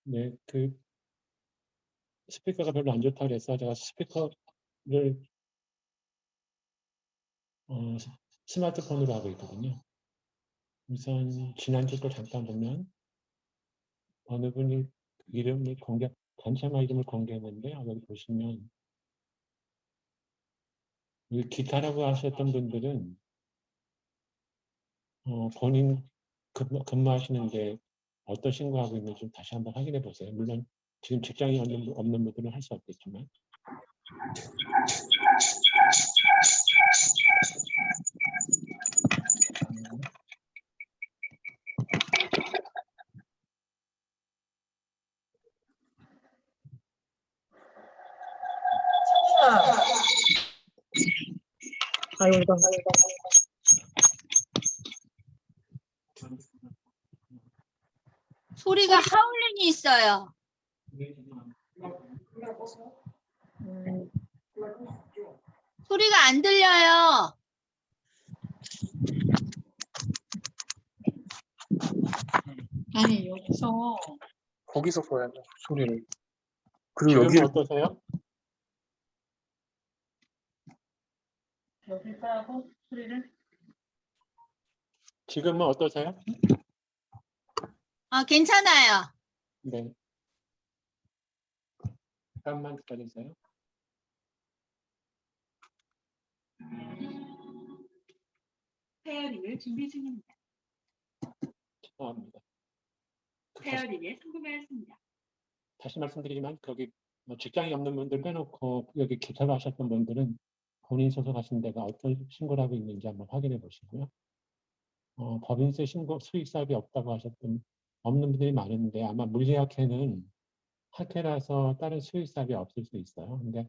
네, 그 스피커가 별로 안 좋다고 그래서 제가 스피커를 스마트폰으로 하고 있거든요. 우선 지난주 거 잠깐 보면 어느 분이 이름을 단체마 이름을 공개했는데 여기 보시면 이 기타라고 하셨던 분들은 본인 근무하시는데 어떤 신고하고 있는지 좀 다시 한번 확인해 보세요. 물론 지금 직장이 없는 분들은 할 수 없겠지만. 아이고, 소리가 하울링이 있어요. 소리가 안 들려요. 아니 거기서 써야 돼 소리를. 그리고 지금은 여기를 어떠세요? 여기 하고 소리를. 지금은 어떠세요? 괜찮아요. 네. 잠깐만 기다리세요. 페어링을 준비 중입니다. 죄송합니다. 페어링에 성공하였습니다. 다시 말씀드리지만 거기 직장이 없는 분들 빼놓고 여기 기타로 하셨던 분들은 본인 소속하신 데가 어떤 신고를 하고 있는지 한번 확인해 보시고요. 법인세 신고 수익 사업이 없다고 하셨던 없는 분들이 많은데 아마 물리학회는 학회라서 다른 수익 사업이 없을 수 있어요. 근데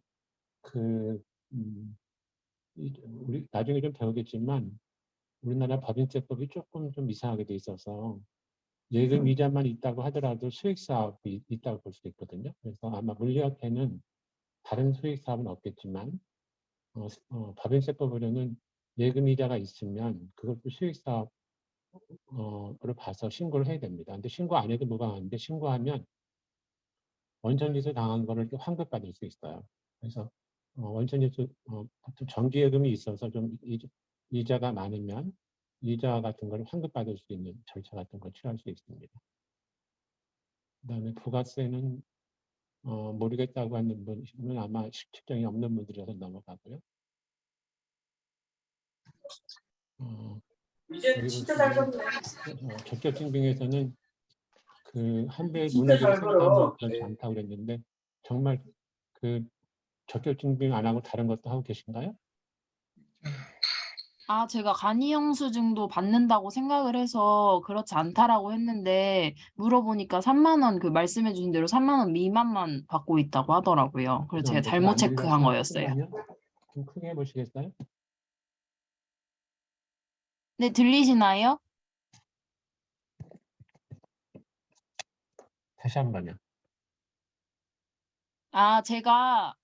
우리 나중에 좀 배우겠지만 우리나라 법인세법이 조금 좀 이상하게 돼 있어서 예금 이자만 있다고 하더라도 수익 사업이 있다고 볼 수 있거든요. 그래서 아마 물리학회는 다른 수익 사업은 없겠지만 법인세법으로는 예금 이자가 있으면 그것도 수익 사업 으로 봐서 신고를 해야 됩니다. 근데 신고 안 해도 무방한데 신고하면 원천리수 당한 거를 환급받을 수 있어요. 그래서 원천리수 보통 정기예금이 있어서 좀 이자가 많으면 이자 같은 걸 환급받을 수 있는 절차 같은 걸 취할 수 있습니다. 그다음에 부가세는 모르겠다고 하는 분은 아마 직장이 없는 분들이라서 넘어가고요. 이제 진짜 잘 썼네. 적격증빙에서는 그 한 배의 진짜 문의를 잘 생각하면 벌어. 그렇지 않다고 그랬는데 정말 그 적격증빙 안 하고 다른 것도 하고 계신가요? 제가 간이 영수증도 받는다고 생각을 해서 그렇지 않다라고 했는데 물어보니까 3만 원 그 말씀해 주신 대로 3만 원 미만만 받고 있다고 하더라고요. 그래서 제가 죄송합니다. 잘못 안 체크한 들려서 거였어요. 잠깐만요. 좀 크게 해보시겠어요? 네, 들리시나요? 다시 한 번요. 제가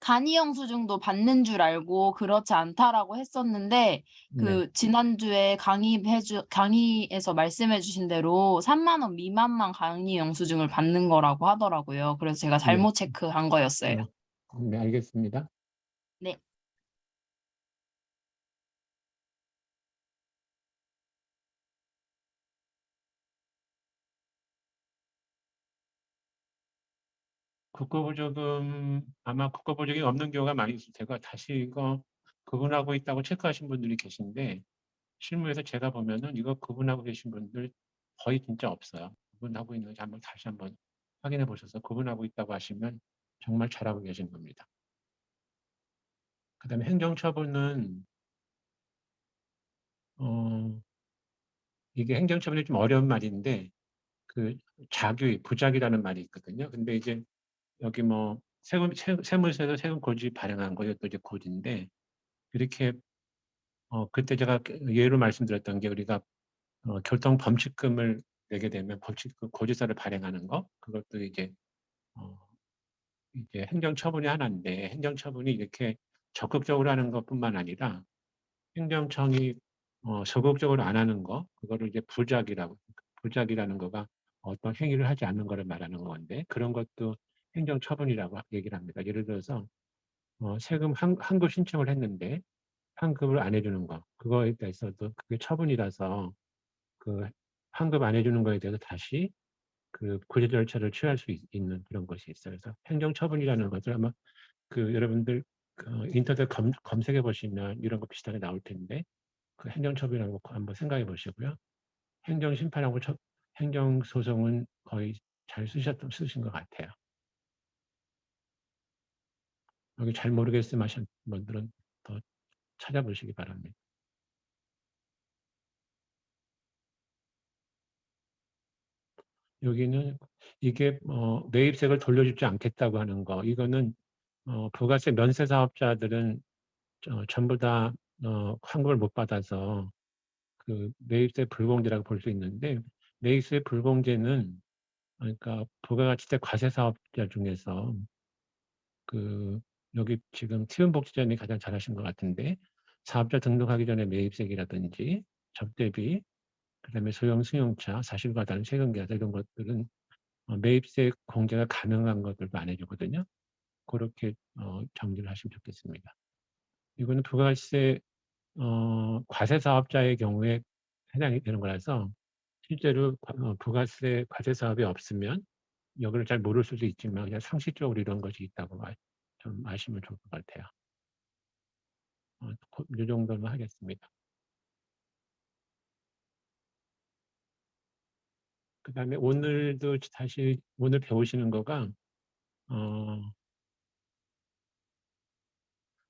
간이 영수증도 받는 줄 알고 그렇지 않다라고 했었는데 네. 지난주에 강의에서 말씀해 주신 대로 3만 원 미만만 간이 영수증을 받는 거라고 하더라고요. 그래서 제가 잘못 체크한 거였어요. 네, 알겠습니다. 네. 국고보조금 아마 국고보조금이 없는 경우가 많이 있을 테고 다시 이거 구분하고 있다고 체크하신 분들이 계신데 실무에서 제가 보면은 이거 구분하고 계신 분들 거의 진짜 없어요. 구분하고 있는지 다시 한번 확인해 보셔서 구분하고 있다고 하시면 정말 잘하고 계신 겁니다. 그다음에 행정처분은 이게 행정처분이 좀 어려운 말인데 그 부작이라는 말이 있거든요. 근데 이제 여기 뭐 세무서에서 세금 고지 발행한 거 이것도 이제 고지인데 이렇게 그때 제가 예로 말씀드렸던 게 우리가 교통 범칙금을 내게 되면 범칙금 고지서를 발행하는 거 그것도 이제 행정처분이 하나인데 행정처분이 이렇게 적극적으로 하는 것뿐만 아니라 행정청이 적극적으로 안 하는 거 그거를 이제 부작이라는 거가 어떤 행위를 하지 않는 거를 말하는 건데 그런 것도 행정처분이라고 얘기를 합니다. 예를 들어서 세금 환급 신청을 했는데 환급을 안 해주는 거 그거에 대해서도 그게 처분이라서 그 환급 안 해주는 거에 대해서 다시 그 구제 절차를 취할 수 있는 그런 것이 있어요. 그래서 행정처분이라는 것을 아마 그 여러분들 그 인터넷 검색해 보시면 이런 거 비슷하게 나올 텐데 그 행정처분이라는 거 한번 생각해 보시고요. 행정심판하고 행정소송은 거의 잘 쓰신 것 같아요. 여기 잘 모르겠으면 하신 분들은 더 찾아보시기 바랍니다. 여기는 이게 매입세를 돌려주지 않겠다고 하는 거 이거는 부가세 면세 사업자들은 전부 다 환급을 못 받아서 그 매입세 불공제라고 볼 수 있는데 매입세 불공제는 그러니까 부가가치세 과세 사업자 중에서 그 여기 지금 티움복지전이 가장 잘하신 것 같은데 사업자 등록하기 전에 매입세기라든지 접대비 그다음에 소형 승용차 사실과다른 세금계산 이런 것들은 매입세 공제가 가능한 것들도 안 해주거든요. 그렇게 정리를 하시면 좋겠습니다. 이거는 부가세 과세 사업자의 경우에 해당이 되는 거라서 실제로 부가세 과세 사업이 없으면 여기를 잘 모를 수도 있지만 그냥 상식적으로 이런 것이 있다고 좀 아시면 좋을 것 같아요. 이 정도만 하겠습니다. 그 다음에 오늘도 다시 오늘 배우시는 거가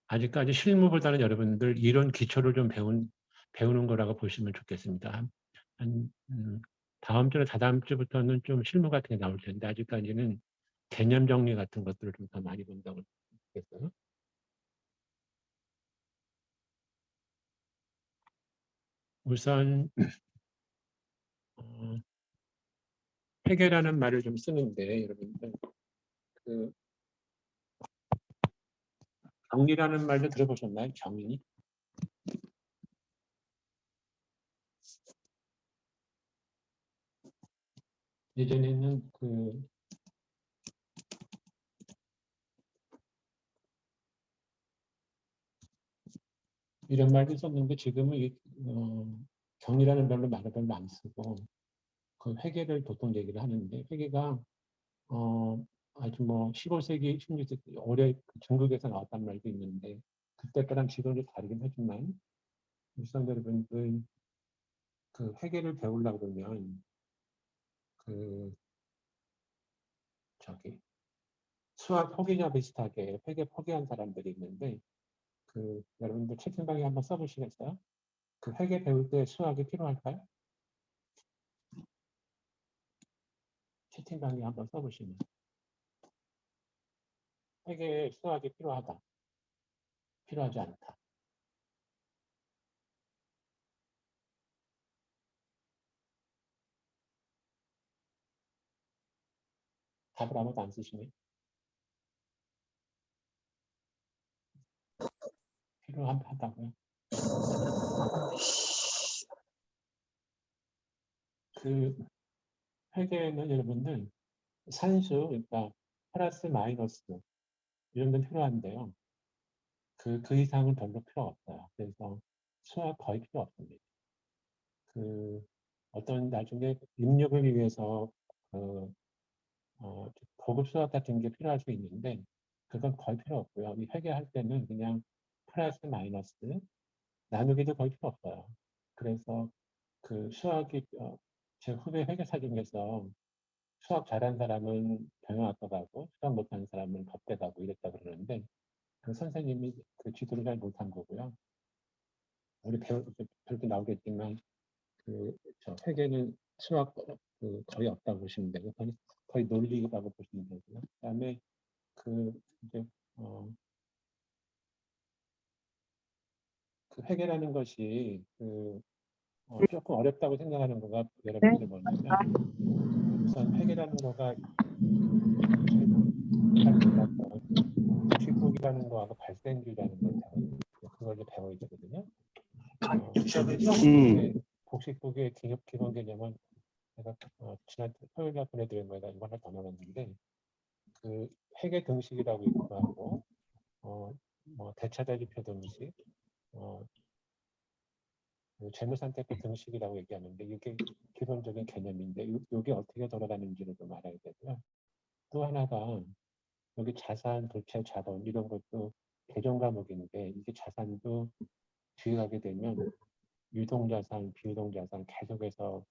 아직까지 실무보다는 여러분들 이론 기초를 좀 배우는 거라고 보시면 좋겠습니다. 다음 주나 다다음 주부터는 좀 실무 같은 게 나올 텐데 아직까지는 개념 정리 같은 것들을 좀 더 많이 본다고 느꼈어요. 우선 회계라는 말을 좀 쓰는데 여러분들 그 정리라는 말도 들어보셨나요? 정리? 예전에는 그 이런 말도 썼는데 지금은 정리라는 말을 별로 안 쓰고 그 회계를 보통 얘기를 하는데 회계가 아주 뭐 15세기, 16세기 올해 중국에서 나왔단 말도 있는데 그때 거랑 지금이 다르긴 하지만 우선 여러분들 그 회계를 배우려고 그러면 그 저기 수학 포기냐 비슷하게 회계 포기한 사람들이 있는데 그 여러분들 채팅방에 한번 써보시겠어요? 그 회계 배울 때 수학이 필요할까요? 채팅방에 한번 써보시면 회계에 수학이 필요하다, 필요하지 않다. 답을 아무도 안 쓰시네. 필요하다고요? 그 회계는 여러분들 산수, 그러니까 플러스 마이너스 이런 건 필요한데요. 그 이상은 별로 필요 없어요. 그래서 수학 거의 필요 없습니다. 그 어떤 나중에 입력을 위해서 그 고급 수학 같은 게 필요할 수 있는데 그건 거의 필요 없고요. 이 회계할 때는 그냥 플러스 마이너스 나누기도 거의 필요 없어요. 그래서 그 수학이 제 후배 회계사 중에서 수학 잘하는 사람은 경영학과 가고 수학 못하는 사람은 법대 가고 이랬다 그러는데 그 선생님이 그 지도를 잘 못한 거고요. 우리 배울 때 나오겠지만 저 회계는 수학 거의 없다고 보시면 되고 거의 논리라고 보시면 되고요. 그다음에 이제 그 회계라는 것이 조금 어렵다고 생각하는 거가 여러분들이 뭐냐면 우선 회계라는 거가 복식국이라는 거하고 발생주의라는 걸 그걸 배워야 되거든요. 복식국의 기본 개념은 제가 지난 토요일날 보내드린 거에다 이거 하나 더 넣었는데 그 회계 등식이라고 있기도 하고 뭐 대차대조표 등식, 그 재무선택표 등식이라고 얘기하는데 이게 기본적인 개념인데 이게 어떻게 돌아가는지를 좀 알아야 되고요. 또 하나가 여기 자산, 부채, 자본 이런 것도 개정 과목인데 이게 자산도 뒤에 가게 되면 유동자산, 비유동자산 계속해서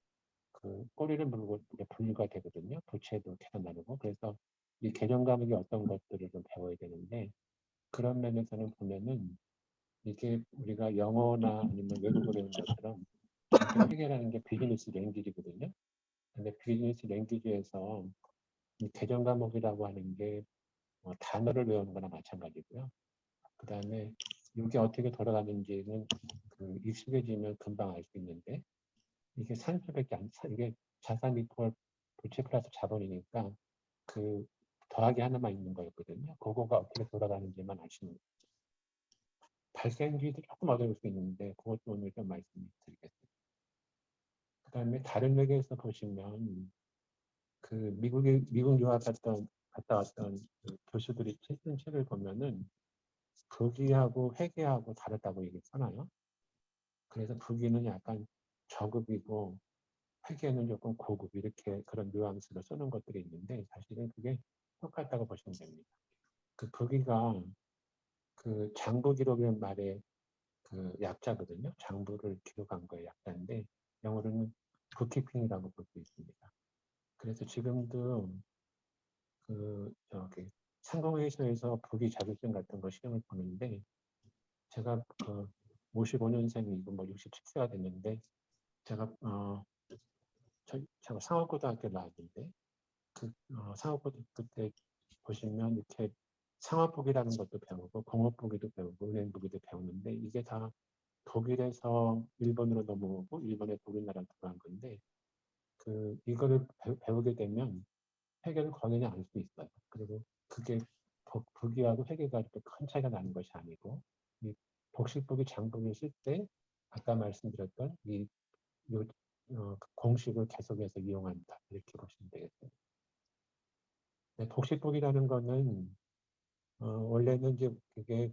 그 꼬리를 물고 분류가 되거든요. 부채도 계속 나누고 그래서 이 개정 과목이 어떤 것들을 좀 배워야 되는데 그런 면에서는 보면은 이게 우리가 영어나 아니면 외국어 배우는 것처럼 이게 회계라는 게 비즈니스 랭귀지거든요. 근데 비즈니스 랭귀지에서 이 개정 과목이라고 하는 게 단어를 외우는 거나 마찬가지고요. 그 다음에 이게 어떻게 돌아가는지는 그 익숙해지면 금방 알 수 있는데 이게 산수밖에 안 이게 자산 이퀄 부채 플러스 자본이니까 그 더하기 하나만 있는 거였거든요. 그거가 어떻게 돌아가는지만 아시면 발생주의도 조금 어려울 수 있는데 그것도 오늘 좀 말씀드리겠습니다. 그 다음에 다른 외계에서 보시면 그 미국 유학 갔다 왔던 그 교수들이 쓴 책을 보면은 부기하고 회계하고 다르다고 얘기했잖아요. 그래서 부기는 약간 저급이고 회계는 조금 고급 이렇게 그런 뉘앙스로 쓰는 것들이 있는데 사실은 그게 똑같다고 보시면 됩니다. 그 부기가 그 장부 기록이라는 말의 그 약자거든요. 장부를 기록한 거의 약자인데 영어로는 부키핑이라고 볼 수 있습니다. 그래서 지금도 그 저기 상공회의소에서 부기 자격증 같은 거 시험을 보는데 제가 그 55년생이고 뭐 67세가 됐는데 제가 제가 상업고등학교 나왔는데 그 상업고등학교 때 보시면 이렇게 상업부기라는 것도 배우고 공업부기도 배우고 은행부기도 배우는데 이게 다 독일에서 일본으로 넘어오고 일본에서 우리나라로 들어간 건데 그 이거를 배우게 되면 회계를 거의 알 수 있어요. 그리고 그게 부기하고 회계가 이렇게 큰 차이가 나는 것이 아니고 이 복식부기 장부를 쓸 때 아까 말씀드렸던 이 공식을 계속해서 이용한다 이렇게 보시면 되겠습니다. 네, 복식부기라는 거는 원래는 이제 그게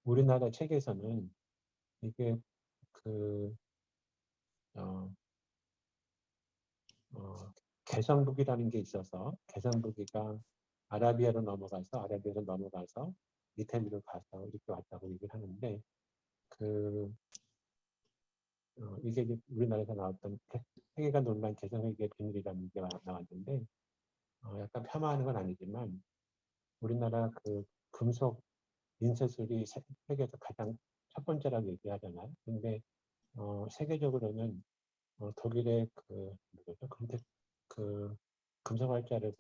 우리나라 책에서는 이게 그 개성북이라는 게 있어서 개성북이가 아라비아로 넘어가서 이탈리아로 가서 이렇게 왔다고 얘기를 하는데 그 이게 우리나라에서 나왔던 회계가 논란 개성회계 비밀이라는 게 나왔는데 약간 폄하하는 건 아니지만 우리나라 그 금속 인쇄술이 세계에서 가장 첫 번째라고 얘기하잖아요. 근데 세계적으로는 독일의 그 누구죠? 그 금속활자를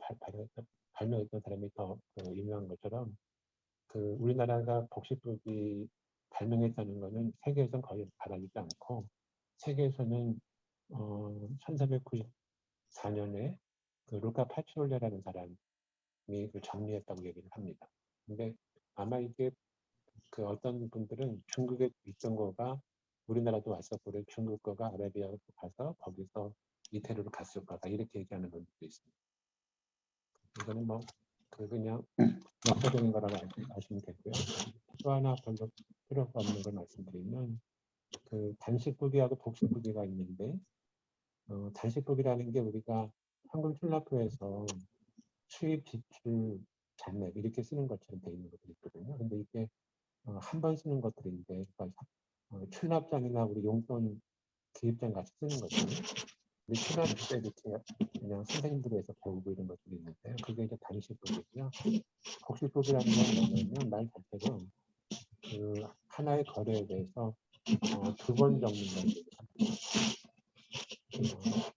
발명했던 사람이 더 유명한 것처럼 그 우리나라가 복식부기 발명했다는 것은 세계에서는 거의 바라지도 않고 세계에서는 1494년에 그 루카 파치올레라는 사람이 그 정리했다고 얘기를 합니다. 근데 아마 이게 그 어떤 분들은 중국에 있던 거가 우리나라도 왔었고 중국 거가 아라비아로 가서 거기서 이태리로 갔을 거다 이렇게 얘기하는 분들도 있습니다. 이거는 뭐 그냥 역사적인 거라고 아시면 되고요. 또 하나 별로 필요가 없는 걸 말씀드리면 그 단식부기하고 복식부기가 있는데 단식부기라는 게 우리가 현금 출납부에서 수입, 지출, 잔액 이렇게 쓰는 것처럼 되어 있는 것들이 있거든요. 근데 이게 한 번 쓰는 것들인데 그러니까 출납장이나 우리 용돈 기입장 같이 쓰는 것들이 우리 출납 때 이렇게 그냥 선생님들이 해서 배우고 이런 것들이 있는데요. 그게 이제 단식부기고요. 복식부기라는 건 뭐냐면 말 자체로 그 하나의 거래에 대해서 두 번 적는 걸 얘기합니다.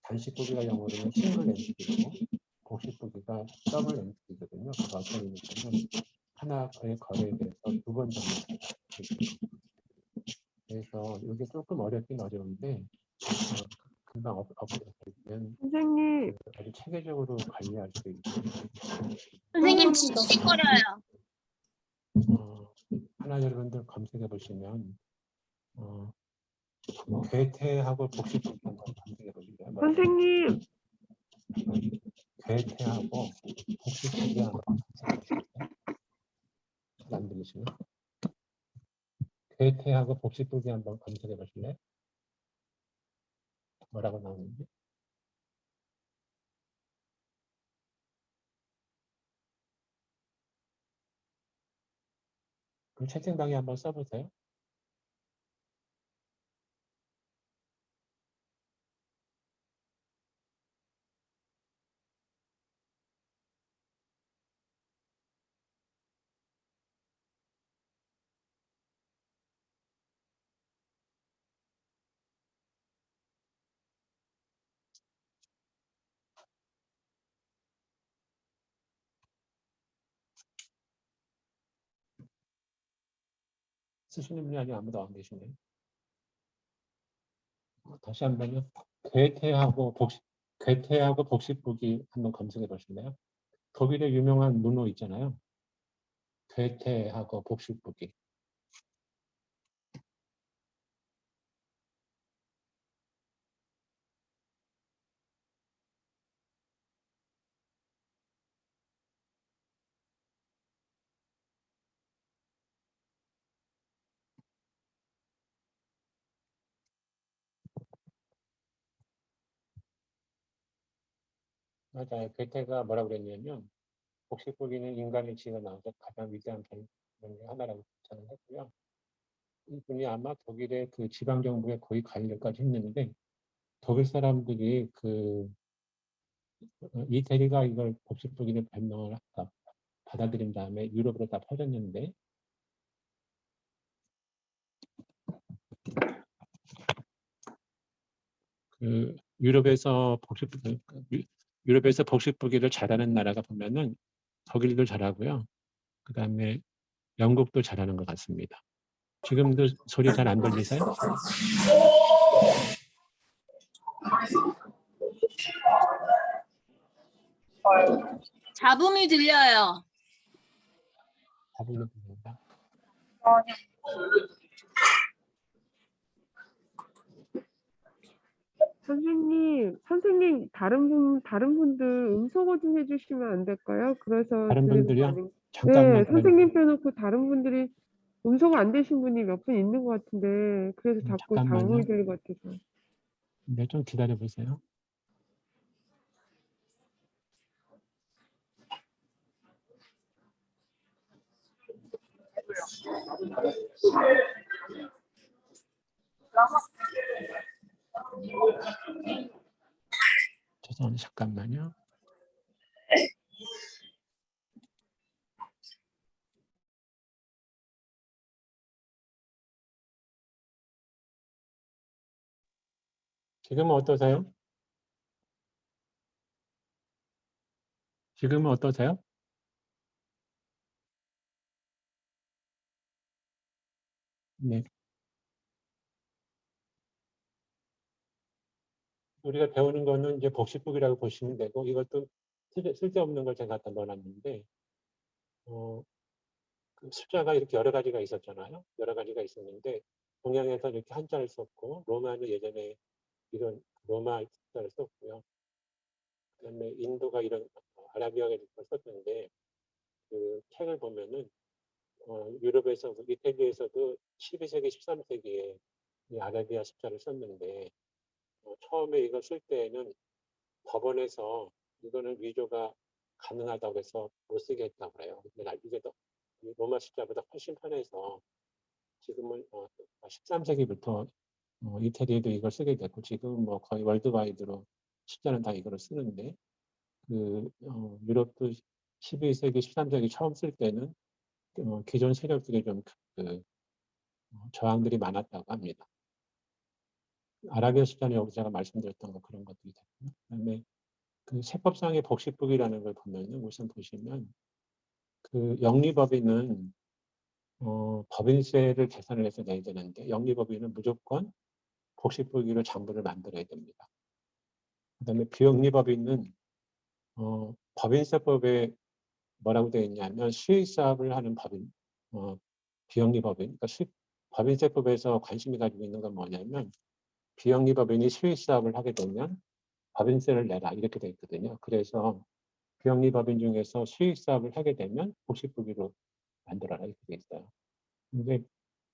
단식부기가 영어로는 싱글 엔트리고 복식부기가 더블 엔트리거든요. 그거 어떤 의미냐면 하나의 거래에 대해서 두 번 적는 거예요. 그래서 이게 조금 어렵긴 어려운데 금방 업데이트되면 선생님, 아주 체계적으로 관리할 수 있고 선생님 씩씩거려요. 하나 여러분들 검색해 보시면 괴테하고 복식부기 한번 검색해 보시면 선생님, 괴퇴하고 복식부기 한번 안 들리시나? 괴퇴하고 복식부기 한번 검색해 보실래요? 뭐라고 나오는지? 그럼 채팅방에 한번 써보세요. 쓰시는 분이 아직 아무도 안 계시네요. 다시 한번요. 괴퇴하고 복식부기 한번 검색해 보실래요? 독일의 유명한 문호 있잖아요. 괴퇴하고 복식부기. 맞아요. 괴테가 뭐라고 그랬냐면 복식부기는 인간의 지혜가 나와서 가장 위대한 발명 중 하나라고 주장을 했고요. 이분이 아마 독일의 그 지방 정부에 거의 관여까지 했는데 독일 사람들이 이태리가 이걸 복식부기를 발명을 받아들인 다음에 유럽으로 다 퍼졌는데 유럽에서 복식부기를 잘하는 나라가 보면은 독일도 잘하고요. 그 다음에 영국도 잘하는 것 같습니다. 지금도 소리 잘 안 들리세요? 잡음이 들려요. 잡음이 들립니다. 선생님, 다른 분들 음소거 좀 해주시면 안 될까요? 그래서 다른 들리는 거 분들이요? 아닌가요? 잠깐만. 네, 선생님 빼놓고 다른 분들이 음소거 안 되신 분이 몇 분 있는 것 같은데, 그래서 자꾸 잠깐만요. 잡음이 들릴 것 같아서. 네, 좀 기다려 보세요. 죄송합니다. 잠깐만요. 지금은 어떠세요? 지금은 어떠세요? 네. 우리가 배우는 거는 이제 복식부기라고 보시면 되고 이것도 쓸데없는 걸 제가 갖다 넣어놨는데 그 숫자가 이렇게 여러 가지가 있었잖아요. 여러 가지가 있었는데 동양에서 이렇게 한자를 썼고 로마는 예전에 이런 로마 숫자를 썼고요. 그다음에 인도가 이런 아라비아가 썼는데 그 책을 보면은 유럽에서 이태리에서도 12세기, 13세기에 이 아라비아 숫자를 썼는데 처음에 이걸 쓸 때에는 법원에서 이거는 위조가 가능하다고 해서 못 쓰게 했다고 그래요. 근데 이게 더 로마 숫자보다 훨씬 편해서 지금은 13세기부터 이태리에도 이걸 쓰게 됐고 지금 뭐 거의 월드와이드로 숫자는 다 이거를 쓰는데 유럽도 12세기, 13세기 처음 쓸 때는 기존 세력들이 좀 저항들이 많았다고 합니다. 아라비아 숫자는 여기 제가 말씀드렸던 거 그런 것들이 되고요. 그다음에 그 세법상의 복식부기라는 걸 보면은 우선 보시면 그 영리법인은 법인세를 계산을 해서 내야 되는데 영리법인은 무조건 복식부기로 장부를 만들어야 됩니다. 그다음에 비영리법인은 법인세법에 뭐라고 되어 있냐면 수익사업을 하는 법인, 비영리법인, 그러니까 법인세법에서 관심이 가지고 있는 건 뭐냐면 비영리법인이 수익사업을 하게 되면 법인세를 내라 이렇게 돼 있거든요. 그래서 비영리 법인 중에서 수익 사업을 하게 되면 복식부기로 만들어라 이렇게 돼 있어요. 근데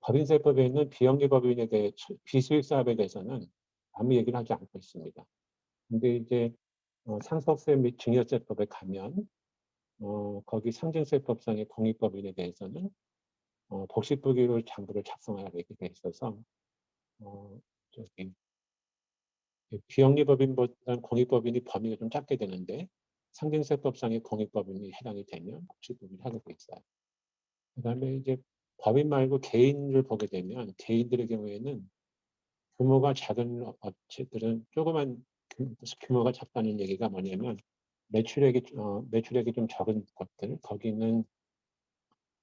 법인세법에는 비영리 법인에 대해 비수익 사업에 대해서는 아무 얘기를 하지 않고 있습니다. 근데 이제 상속세 및 증여세법에 가면 거기 상증세법상의 공익법인에 대해서는 복식부기로 장부를 작성하라고 이렇게 돼 있어서 저기 비영리 법인보다는 공익법인이 범위가 좀 작게 되는데 상증세법상의 공익법인이 해당이 되면 복식부기를 하게 돼 있어요. 그다음에 이제 법인 말고 개인을 보게 되면 개인들의 경우에는 규모가 작은 업체들은 조그만 규모가 작다는 얘기가 뭐냐면 매출액이 좀 적은 것들 거기는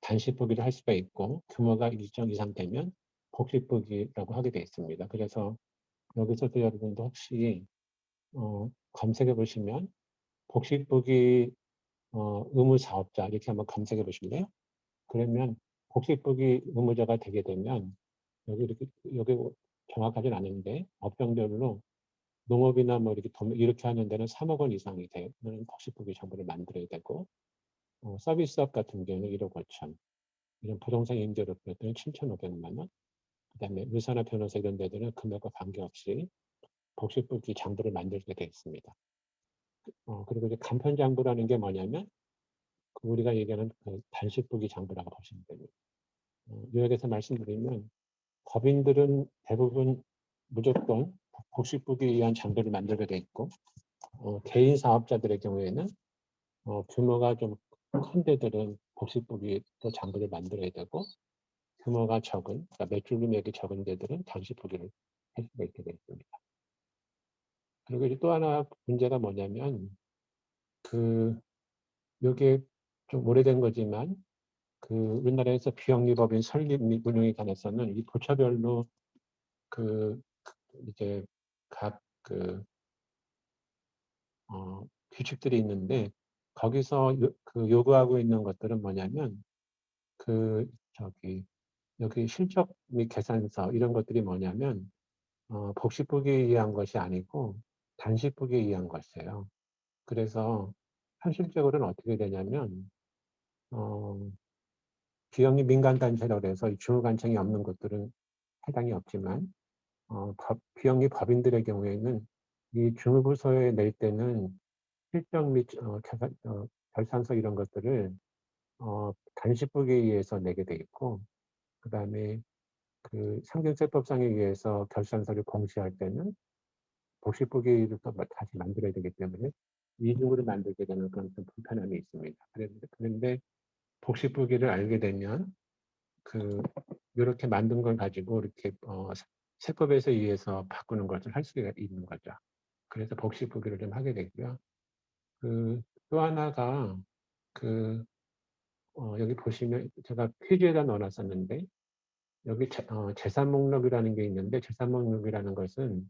단식부기를 할 수가 있고 규모가 일정 이상 되면 복식부기라고 하게 돼 있습니다. 그래서 여기서도 여러분도 혹시 검색해 보시면 복식부기 의무 사업자 이렇게 한번 검색해 보실래요? 그러면 복식부기 의무자가 되게 되면 여기 정확하진 않은데 업종별로 농업이나 뭐 이렇게 하는 데는 3억 원 이상이 되는 복식부기 정보를 만들어야 되고 서비스업 같은 경우는 1억 5천 이런 부동산 임대료 때는 7,500만 원 그다음에 의사나 변호사 이런 데들은 금액과 관계없이 복식부기 장부를 만들게 되어 있습니다. 그리고 이제 간편장부라는 게 뭐냐면 우리가 얘기하는 그 단식부기 장부라고 보시면 됩니다. 요약해서 말씀드리면 법인들은 대부분 무조건 복식부기에 의한 장부를 만들게 돼 있고 개인 사업자들의 경우에는 규모가 좀 큰 데들은 복식부기도 장부를 만들어야 되고 규모가 적은 그러니까 매출 금액이 적은 데들은 단식부기를 할 수가 있게 돼 있습니다. 그리고 이제 또 하나 문제가 뭐냐면 이게 좀 오래된 거지만 우리나라에서 비영리법인 설립 및 운영에 관해서는 이 부처별로 이제 각 규칙들이 있는데 거기서 요구하고 있는 것들은 뭐냐면 여기 실적 및 계산서 이런 것들이 뭐냐면 복식부기에 의한 것이 아니고 단식부기에 의한 것이에요. 그래서 현실적으로는 어떻게 되냐면 비영리 민간단체라고 해서 주무관청이 없는 것들은 해당이 없지만 비영리 법인들의 경우에는 이 주무부서에 낼 때는 실적 및 결산서 이런 것들을 단식부기에 의해서 내게 돼 있고 그다음에 상증세법상에 의해서 결산서를 공시할 때는 복식부기를 또 다시 만들어야 되기 때문에 이중으로 만들게 되는 그런 좀 불편함이 있습니다. 그런데 복식부기를 알게 되면 이렇게 만든 걸 가지고 이렇게 세법에서 의해서 바꾸는 것을 할 수가 있는 거죠. 그래서 복식부기를 좀 하게 되고요. 또 하나가 여기 보시면 제가 퀴즈에다 넣어놨었는데 여기 재산 목록이라는 게 있는데 재산 목록이라는 것은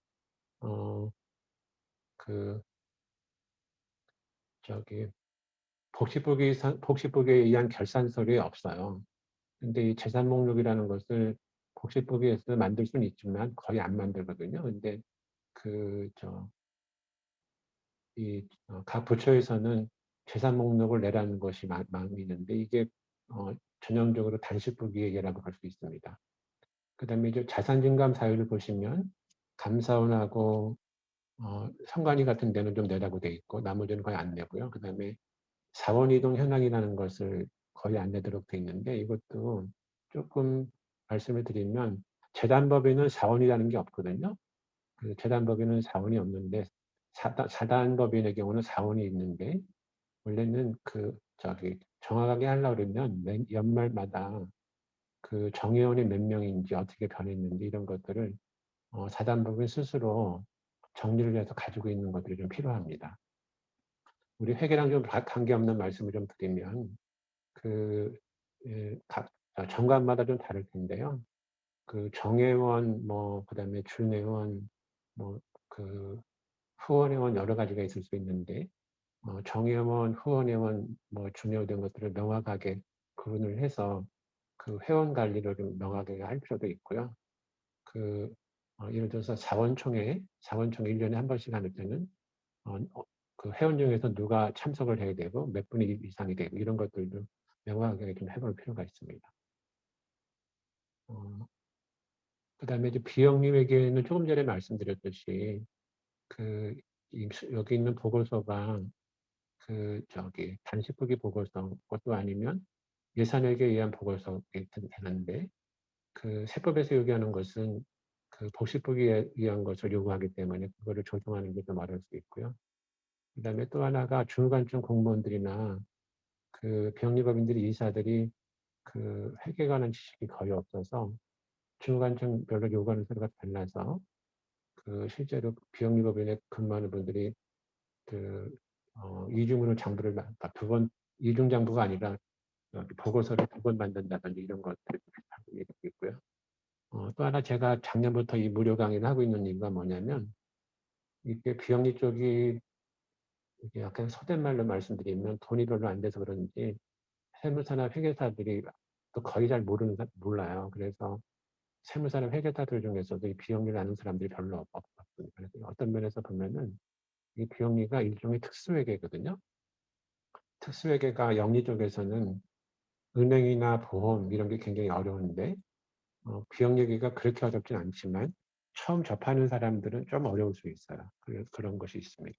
복식부기에 의한 결산서류에 없어요. 근데 이 재산 목록이라는 것을 복식부기에서 만들 수는 있지만 거의 안 만들거든요. 근데 각 부처에서는 재산 목록을 내라는 것이 많이 있는데 이게 전형적으로 단식부기의 예라고 할 수 있습니다. 그다음에 이제 자산증감 사유를 보시면 감사원하고 선관위 같은 데는 좀 내라고 돼 있고 나머지는 거의 안 내고요. 그다음에 사원이동 현황이라는 것을 거의 안 내도록 돼 있는데 이것도 조금 말씀을 드리면 재단법인은 사원이라는 게 없거든요. 재단법인은 사원이 없는데 사단법인의 경우는 사원이 있는데 원래는 정확하게 하려고 그러면 연말마다 정회원이 몇 명인지 어떻게 변했는지 이런 것들을 사단법인 스스로 정리를 해서 가지고 있는 것들이 좀 필요합니다. 우리 회계랑 좀 관계없는 말씀을 좀 드리면 각 정관마다 좀 다를 텐데요. 정회원 그다음에 준회원 후원회원 여러 가지가 있을 수 있는데 정회원, 후원회원, 준회원 이런 것들을 명확하게 구분을 해서 회원 관리를 좀 명확하게 할 필요도 있고요. 예를 들어서 사원총회 1년에 한 번씩 하는 때는 그 회원 중에서 누가 참석을 해야 되고 몇 분이 이상이 되고 이런 것들도 명확하게 좀 해볼 필요가 있습니다. 그다음에 이제 비영리회계는 조금 전에 말씀드렸듯이 여기 있는 보고서가 단식후기 보고서 그것도 아니면 예산회계에 의한 보고서 되는데 세법에서 요구하는 것은 복식후기에 의한 것을 요구하기 때문에 그거를 조정하는 게 좀 어려울 수 있고요. 그다음에 또 하나가 중간층 공무원들이나 비영리법인들이 이사들이 회계에 관한 지식이 거의 없어서 중간층별로 요구하는 서류가 달라서 실제로 비영리법인에 근무하는 분들이 이중으로 장부를 이중 장부가 아니라 보고서를 2번 만든다든지 이런 것들이 하고 있고요. 또 하나 제가 작년부터 이 무료 강의를 하고 있는 이유가 뭐냐면 이게 비영리 쪽이 이게 약간 서된 말로 말씀드리면 돈이 별로 안 돼서 그런지 세무사나 회계사들이 또 거의 잘 몰라요. 그래서 세무사나 회계사들 중에서도 이 비영리를 아는 사람들이 별로 없거든요. 그래서 어떤 면에서 보면은 이 비영리가 일종의 특수회계거든요. 특수회계가 영리 쪽에서는 은행이나 보험 이런 게 굉장히 어려운데 비영리회계가 그렇게 어렵진 않지만 처음 접하는 사람들은 좀 어려울 수 있어요. 그런 것이 있습니다.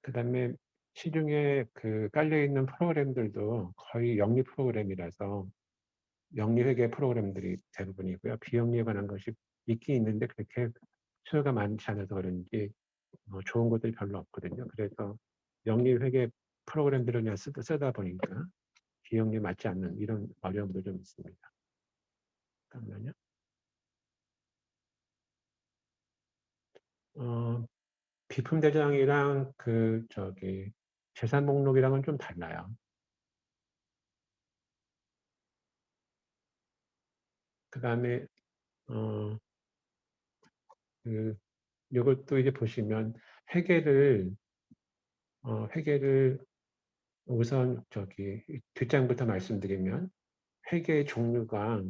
그다음에 시중에 깔려있는 프로그램들도 거의 영리 프로그램이라서 영리회계 프로그램들이 대부분이고요. 비영리에 관한 것이 있긴 있는데 그렇게 수요가 많지 않아서 그런지 좋은 것들이 별로 없거든요. 그래서 영리회계 프로그램들을 그냥 쓰다 보니까 비영리에 맞지 않는 이런 어려움도 좀 있습니다. 잠깐만요. 비품 대장이랑 재산 목록이랑은 좀 달라요. 그다음에 이것도 이제 보시면 회계를 우선 뒷장부터 말씀드리면 회계의 종류가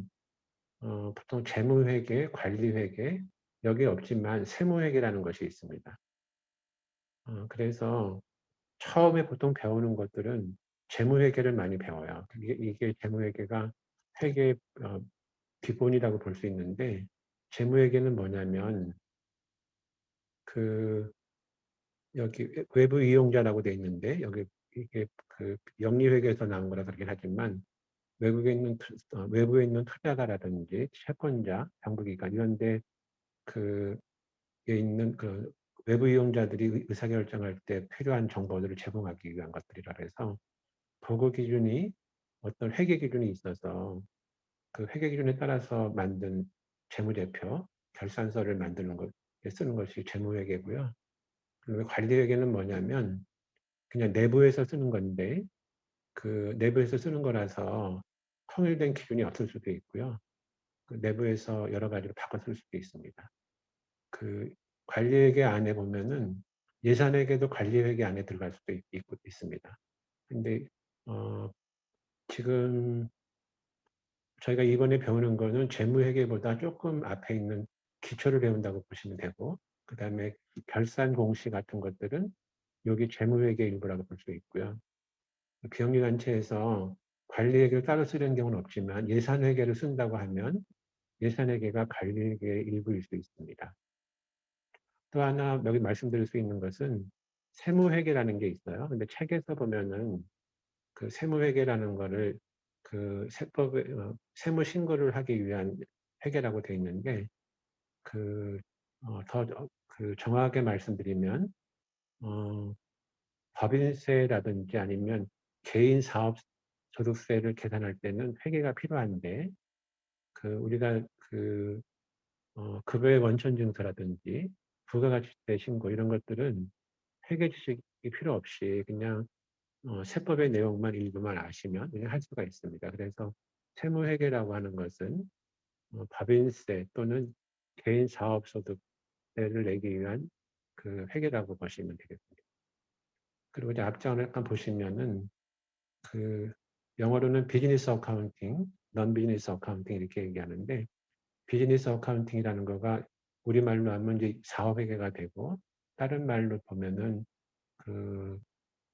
보통 재무회계, 관리회계 여기 없지만 세무회계라는 것이 있습니다. 그래서 처음에 보통 배우는 것들은 재무회계를 많이 배워요. 이게 재무회계가 회계의 기본이라고 볼 수 있는데 재무회계는 뭐냐면 여기 외부 이용자라고 돼 있는데 여기 이게 영리회계에서 나온 거라 그러긴 하지만 외부에 있는 투자가라든지 채권자, 정부기관 이런데 있는 외부 이용자들이 의사결정할 때 필요한 정보들을 제공하기 위한 것들이라 해서 보고 기준이 어떤 회계 기준이 있어서 회계 기준에 따라서 만든 재무제표, 결산서를 만드는 것, 쓰는 것이 재무회계고요. 그리고 관리회계는 뭐냐면 그냥 내부에서 쓰는 건데 내부에서 쓰는 거라서 통일된 기준이 없을 수도 있고요. 내부에서 여러 가지로 바꿔 쓸 수도 있습니다. 관리회계 안에 보면은 예산회계도 관리회계 안에 들어갈 수도 있습니다. 근데 지금 저희가 이번에 배우는 거는 재무회계보다 조금 앞에 있는 기초를 배운다고 보시면 되고 그다음에 결산 공시 같은 것들은 여기 재무회계 일부라고 볼 수 있고요. 비영리단체에서 관리회계를 따로 쓰는 경우는 없지만 예산회계를 쓴다고 하면 예산회계가 관리회계의 일부일 수 있습니다. 또 하나 여기 말씀드릴 수 있는 것은 세무회계라는 게 있어요. 근데 책에서 보면은 세무회계라는 거를 세무신고를 하기 위한 회계라고 되어 있는데 정확하게 말씀드리면 법인세라든지 아니면 개인 사업 소득세를 계산할 때는 회계가 필요한데 우리가 급여의 원천 증서라든지 부가가치세 신고 이런 것들은 회계 지식이 필요 없이 그냥 세법의 내용만 일부만 아시면 그냥 할 수가 있습니다. 그래서 세무회계라고 하는 것은 법인세 또는 개인 사업소득세를 내기 위한 회계라고 보시면 되겠습니다. 그리고 이제 앞장을 약간 보시면은 영어로는 비즈니스 어카운팅, 넌 비즈니스 어카운팅 이렇게 얘기하는데 비즈니스 어카운팅이라는 거가 우리말로 하면 이제 사업회계가 되고 다른 말로 보면은 그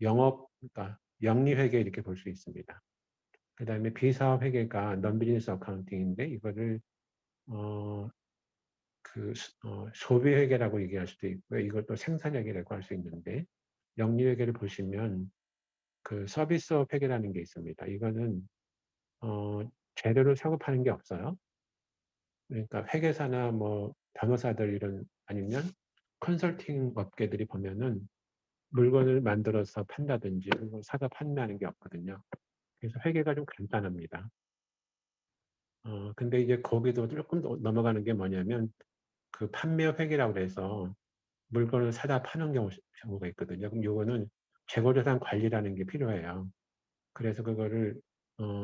영업, 그러니까 영리회계 이렇게 볼 수 있습니다. 그 다음에 비사업회계가 non-business accounting인데 이거를 소비회계라고 얘기할 수도 있고요. 이것도 생산회계라고 할 수 있는데 영리회계를 보시면 그 서비스업 회계라는 게 있습니다. 이거는 재료를 사고 파는 게 없어요. 그러니까 회계사나 뭐 변호사들 이런 아니면 컨설팅 업계들이 보면은 물건을 만들어서 판다든지 물건 사서 판매하는 게 없거든요. 그래서 회계가 좀 간단합니다. 근데 이제 거기도 조금 더 넘어가는 게 뭐냐면 그 판매 회계라고 해서 물건을 사다 파는 경우가 있거든요. 그럼 요거는 재고자산 관리라는 게 필요해요. 그래서 그거를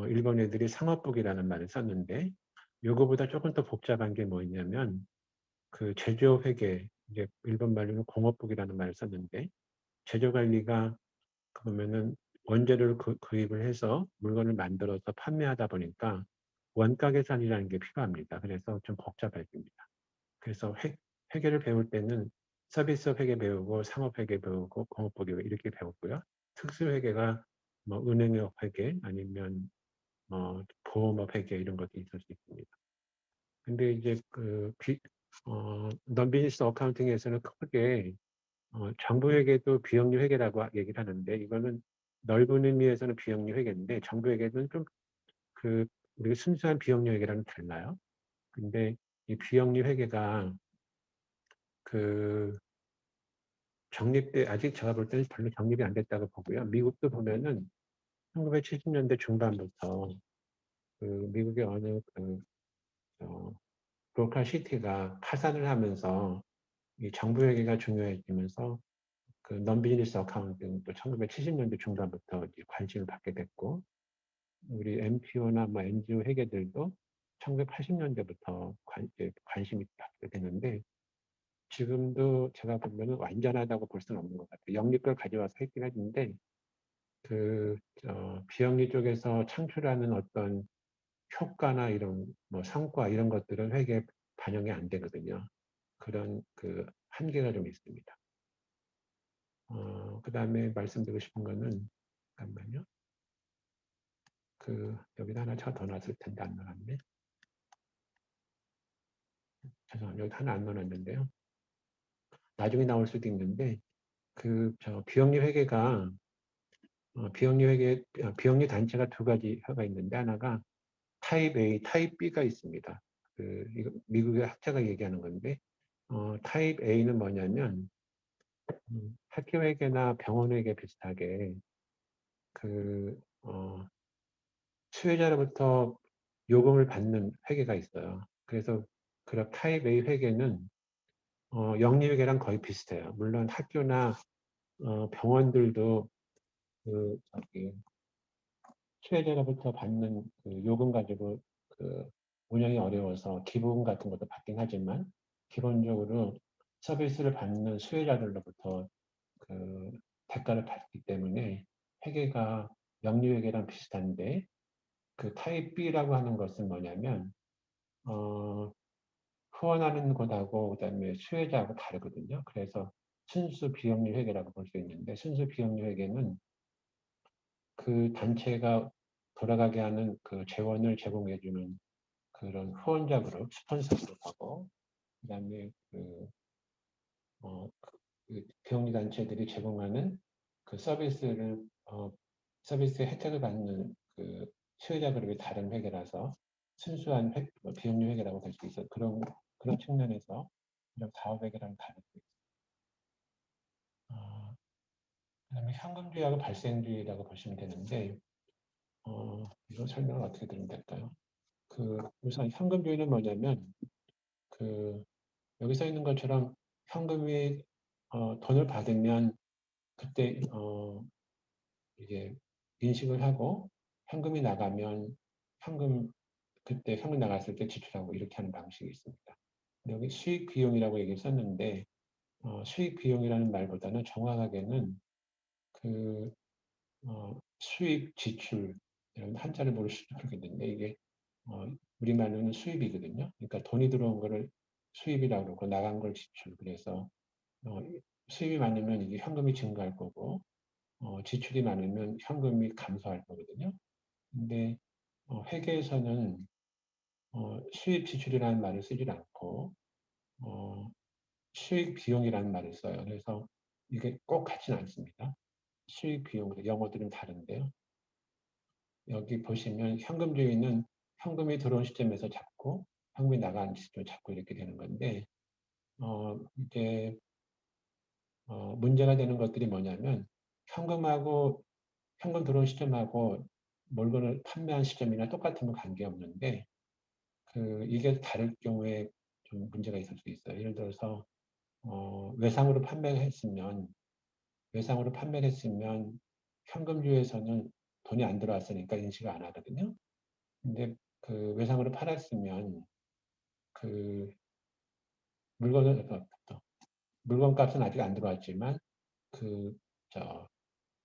일본 애들이 상업복이라는 말을 썼는데 요거보다 조금 더 복잡한 게 뭐냐면 그 제조 회계, 이제 일본 말로는 공업복이라는 말을 썼는데 제조 관리가 그러면은 원재료를 구입을 해서 물건을 만들어서 판매하다 보니까 원가 계산이라는 게 필요합니다. 그래서 좀 복잡해집니다. 그래서 회계를 배울 때는 서비스업 회계 배우고 상업 회계 배우고 공업복 회계 이렇게 배웠고요. 특수 회계가 뭐 은행업 회계 아니면 보험업 회계 이런 것도 있을 수 있습니다. 근데 이제 non-business 어카운팅에서는 크게 정부 회계도 비영리 회계라고 얘기를 하는데 이거는 넓은 의미에서는 비영리 회계인데 정부 회계는 좀 우리 순수한 비영리 회계랑은 달라요. 근데 이 비영리 회계가 아직 제가 볼 때는 별로 정립이 안 됐다고 보고요. 미국도 보면은 1970년대 중반부터 미국의 어느 브로컬 시티가 파산을 하면서 이 정부 회계가 중요해지면서 non-business accounting 또 1970년대 중반부터 이제 관심을 받게 됐고 우리 MPO나 뭐 NGO 회계들도 1980년대부터 관심이 받게 됐는데 지금도 제가 보면 완전하다고 볼 수는 없는 것 같아요. 영리걸 가져와서 했긴 했는데 비영리 쪽에서 창출하는 어떤 효과나 이런 뭐 성과 이런 것들은 회계에 반영이 안 되거든요. 그런 한계가 좀 있습니다. 그 다음에 말씀드리고 싶은 거는 잠깐만요. 여기다 하나 더 놨을 텐데 안 넣었네. 죄송합니다. 여기 하나 안 넣어놨는데요. 나중에 나올 수도 있는데 비영리 회계가 비영리 단체가 두 가지가 있는데 하나가 타입 A, 타입 B가 있습니다. 이거 미국의 학자가 얘기하는 건데 타입 A는 뭐냐면 학교 회계나 병원 회계 비슷하게 수혜자로부터 요금을 받는 회계가 있어요. 그래서 그런 타입 A 회계는 영리 회계랑 거의 비슷해요. 물론 학교나 병원들도 수혜자로부터 받는 요금 가지고 운영이 어려워서 기부금 같은 것도 받긴 하지만 기본적으로 서비스를 받는 수혜자들로부터 대가를 받기 때문에 회계가 영리회계랑 비슷한데 타입 B라고 하는 것은 뭐냐면 후원하는 곳하고 그다음에 수혜자하고 다르거든요. 그래서 순수 비영리 회계라고 볼 수 있는데 순수 비영리 회계는 그 단체가 돌아가게 하는 재원을 제공해주는 그런 후원자 그룹, 스폰서 그룹하고 그다음에 비영리 단체들이 제공하는 서비스의 혜택을 받는 수혜자 그룹이 다른 회계라서 순수한 비영리 회계라고 볼 수 있어. 그런 측면에서 이런 사업 회계랑 다를 수 있어요. 그다음에 현금주의하고 발생주의라고 보시면 되는데 이거 설명을 어떻게 드리면 될까요? 우선 현금주의는 뭐냐면 여기 써 있는 것처럼 현금이 돈을 받으면 그때 이게 인식을 하고 현금이 나가면 그때 현금 나갔을 때 지출하고 이렇게 하는 방식이 있습니다. 여기 수익 비용이라고 얘기를 썼는데 수익 비용이라는 말보다는 정확하게는 수익 지출 이런 한자를 모르겠는데 이게 우리말로는 수입이거든요. 그러니까 돈이 들어온 거를 수입이라고 그러고 나간 걸 지출. 그래서 수입이 많으면 이게 현금이 증가할 거고, 지출이 많으면 현금이 감소할 거거든요. 근데 회계에서는 수입 지출이라는 말을 쓰질 않고 수익 비용이라는 말을 써요. 그래서 이게 꼭 같지는 않습니다. 수익 비용, 영어들은 다른데요. 여기 보시면 현금주의는 현금이 들어온 시점에서 잡고 현금이 나간 시점 잡고 이렇게 되는 건데 이제 문제가 되는 것들이 뭐냐면 현금하고 현금 들어온 시점하고 물건을 판매한 시점이나 똑같으면 관계없는데 이게 다를 경우에 좀 문제가 있을 수 있어요. 예를 들어서 외상으로 판매를 했으면 현금주에서는 돈이 안 들어왔으니까 인식을 안 하거든요. 근데 외상으로 팔았으면 그 물건을 물건값은 아직 안 들어왔지만 저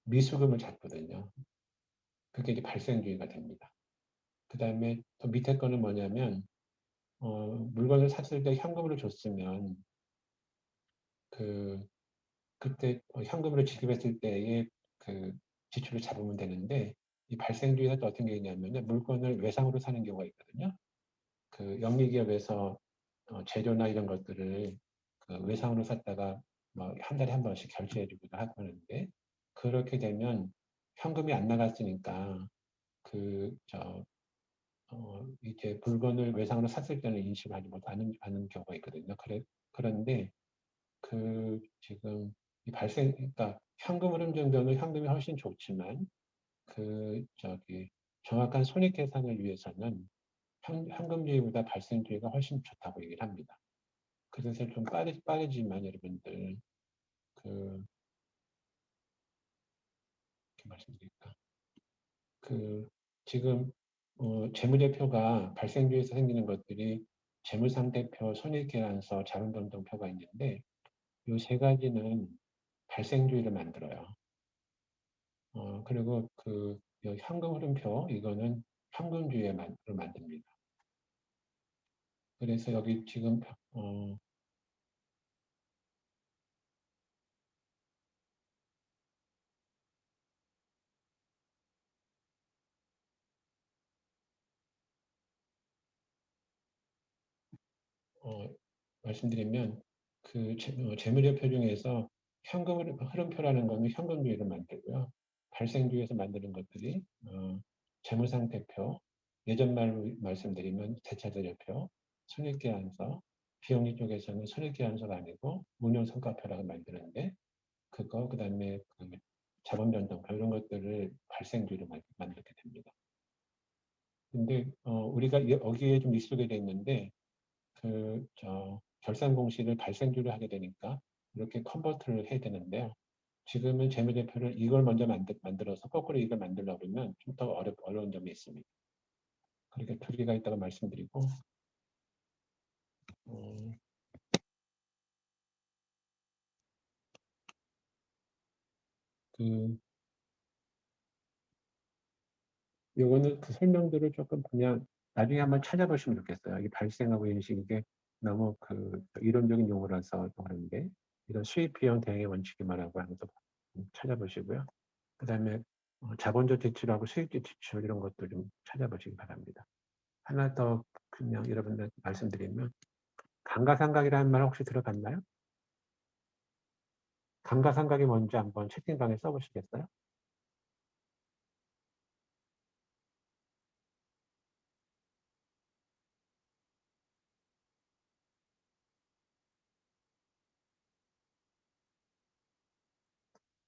미수금을 잡거든요. 그게 이제 발생주의가 됩니다. 그 다음에 또 밑에 거는 뭐냐면 물건을 샀을 때 현금으로 줬으면 그때 현금으로 지급했을 때의 지출을 잡으면 되는데 이 발생주의가 또 어떤 게 있냐면 물건을 외상으로 사는 경우가 있거든요. 영리기업에서 재료나 이런 것들을 외상으로 샀다가 뭐 한 달에 한 번씩 결제해주기도 하고 하는데 그렇게 되면 현금이 안 나갔으니까 이제 물건을 외상으로 샀을 때는 인식하지 못하는 경우가 있거든요. 그런데 지금 그러니까 현금 흐름 정도는 현금이 훨씬 좋지만 정확한 손익 계산을 위해서는 현금주의보다 발생주의가 훨씬 좋다고 얘기를 합니다. 그래서 좀 빠르지만 여러분들 이렇게 말씀드릴까? 지금 재무제표가 발생주에서 생기는 것들이 재무상태표, 손익계산서, 자금변동표가 있는데 이 세 가지는 발생주의를 만들어요. 그리고 현금 흐름표 이거는 현금주의를 만듭니다. 그래서 여기 지금 말씀드리면 재무제표 중에서 현금 흐름표라는 거는 현금주의를 만들고요. 발생주의에서 만드는 것들이 재무상태표, 예전 말로 말씀드리면 대차제표표, 손익계산서, 비용리 쪽에서는 손익계산서가 아니고 운용성과표라고 만드는데 그다음에 자본변동표 이런 것들을 발생주의로 만들게 됩니다. 근데 우리가 여기에 좀 익숙하게 돼 있는데 결산 공식을 발생주로 하게 되니까 이렇게 컨버트를 해야 되는데요. 지금은 재무제표를 이걸 먼저 만들어서 거꾸로 이걸 만들려고 그러면 좀 더 어려운 점이 있습니다. 그렇게 두 개가 있다고 말씀드리고 요거는 설명들을 조금 그냥 나중에 한번 찾아보시면 좋겠어요. 이게 발생하고 인식 이게 너무 이론적인 용어라서 그런데 이런 수입 비용 대응의 원칙이 말하고 하면서 찾아보시고요. 그 다음에 자본적 지출하고 수익적 지출 이런 것도 좀 찾아보시기 바랍니다. 하나 더 그냥 여러분들 말씀드리면 감가상각이라는 말 혹시 들어봤나요? 감가상각이 뭔지 한번 채팅방에 써보시겠어요?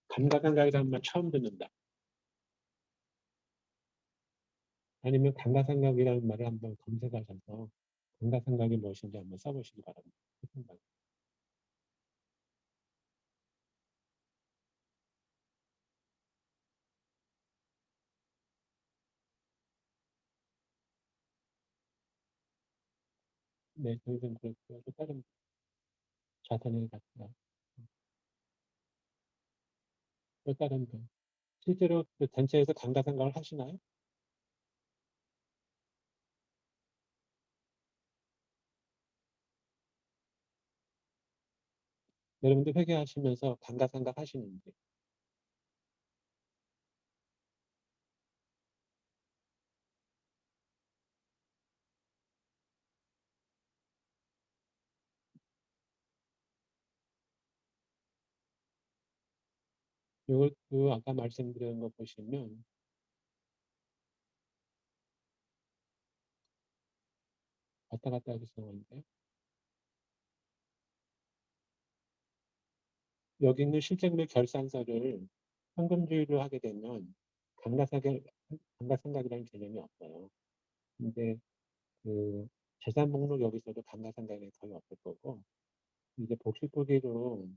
감가상각이라는 말 처음 듣는다. 아니면 감가상각이라는 말을 한번 검색하셔서 감가상각이 무엇인지 한번 써보시기 바랍니다. 채팅방에. 네, 저희는 그렇고요. 또 다른 자산을 갖다 또 다른 거. 실제로 단체에서 감가상각을 하시나요? 여러분들 회계하시면서 감가상각 하시는지. 이것도 아까 말씀드린 거 보시면 왔다 갔다 하기 죄송한데 여기 있는 실적률 결산서를 현금주의로 하게 되면 감가상각이라는 개념이 없어요. 근데 그 재산 목록 여기서도 감가상각이 거의 없을 거고 이제 복식부기로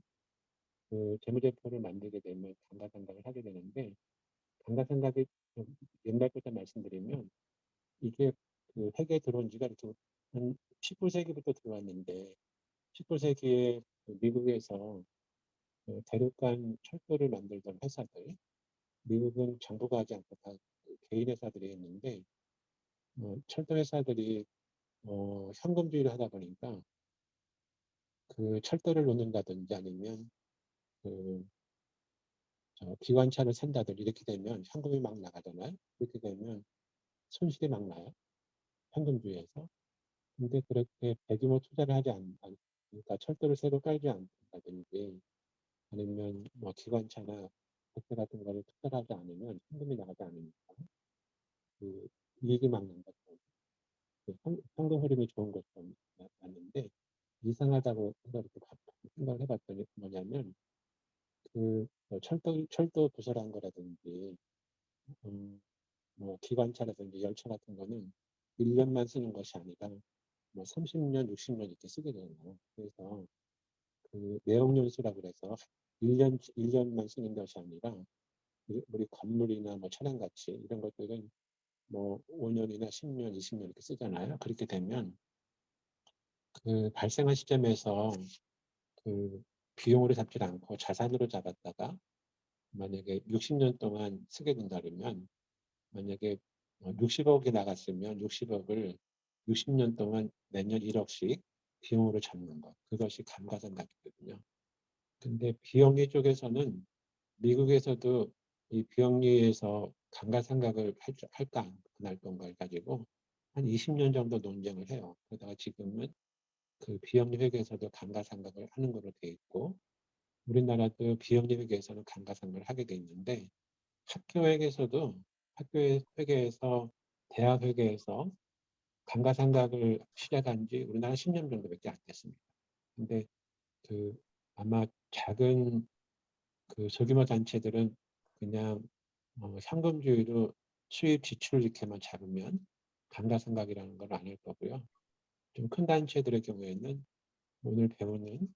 그 재무제표를 만들게 되면 감가상각을 하게 되는데 감가상각이 좀 옛날부터 말씀드리면 이게 그 회계에 들어온 지가 이렇게 한 19세기부터 들어왔는데 19세기에 미국에서 그 대륙간 철도를 만들던 회사들 미국은 정부가 하지 않고 다 개인 회사들이 했는데 철도 회사들이 현금주의를 하다 보니까 그 철도를 놓는다든지 아니면 그 기관차를 산다든지 이렇게 되면 현금이 막 나가잖아요. 그렇게 되면 손실이 막 나요. 현금주의에서. 근데 그렇게 대규모 투자를 하지 그러니까 철도를 새로 깔지 않는다든지 아니면 뭐 기관차나 택배 같은 거를 투자하지 않으면 현금이 나가지 않으니까 그 이익이 막 난다. 그 현금 흐름이 좋은 것처럼 맞는데 이상하다고 생각을 해봤더니 뭐냐면 그 철도 부설한 거라든지 뭐 기관차라든지 열차 같은 거는 1년만 쓰는 것이 아니라 뭐 30년, 60년 이렇게 쓰게 되잖아요. 그래서 그 내용연수라고 그래서 1년만 쓰는 것이 아니라 우리 건물이나 뭐 차량 가치 이런 것들은 뭐 5년이나 10년, 20년 이렇게 쓰잖아요. 그렇게 되면 그 발생한 시점에서 그 비용으로 잡지 않고 자산으로 잡았다가 만약에 60년 동안 쓰게 된다 그러면 만약에 60억이 나갔으면 60억을 60년 동안 매년 1억씩 비용으로 잡는 것. 그것이 감가상각이거든요. 근데 비영리 쪽에서는 미국에서도 이 비영리에서 감가상각을 할까 안 할 건가를 가지고 한 20년 정도 논쟁을 해요. 그러다가 지금은 그 비영리 회계에서도 감가상각을 하는 걸로 돼 있고 우리나라도 비영리 회계에서는 감가상각을 하게 돼 있는데 학교 회계에서도 학교 회계에서 대학 회계에서 감가상각을 시작한 지 우리나라 10년 정도밖에 안 됐습니다. 근데 그 아마 작은 그 소규모 단체들은 그냥 현금주의로 수입 지출 이렇게만 잡으면 감가상각이라는 걸 안 할 거고요. 좀 큰 단체들의 경우에는 오늘 배우는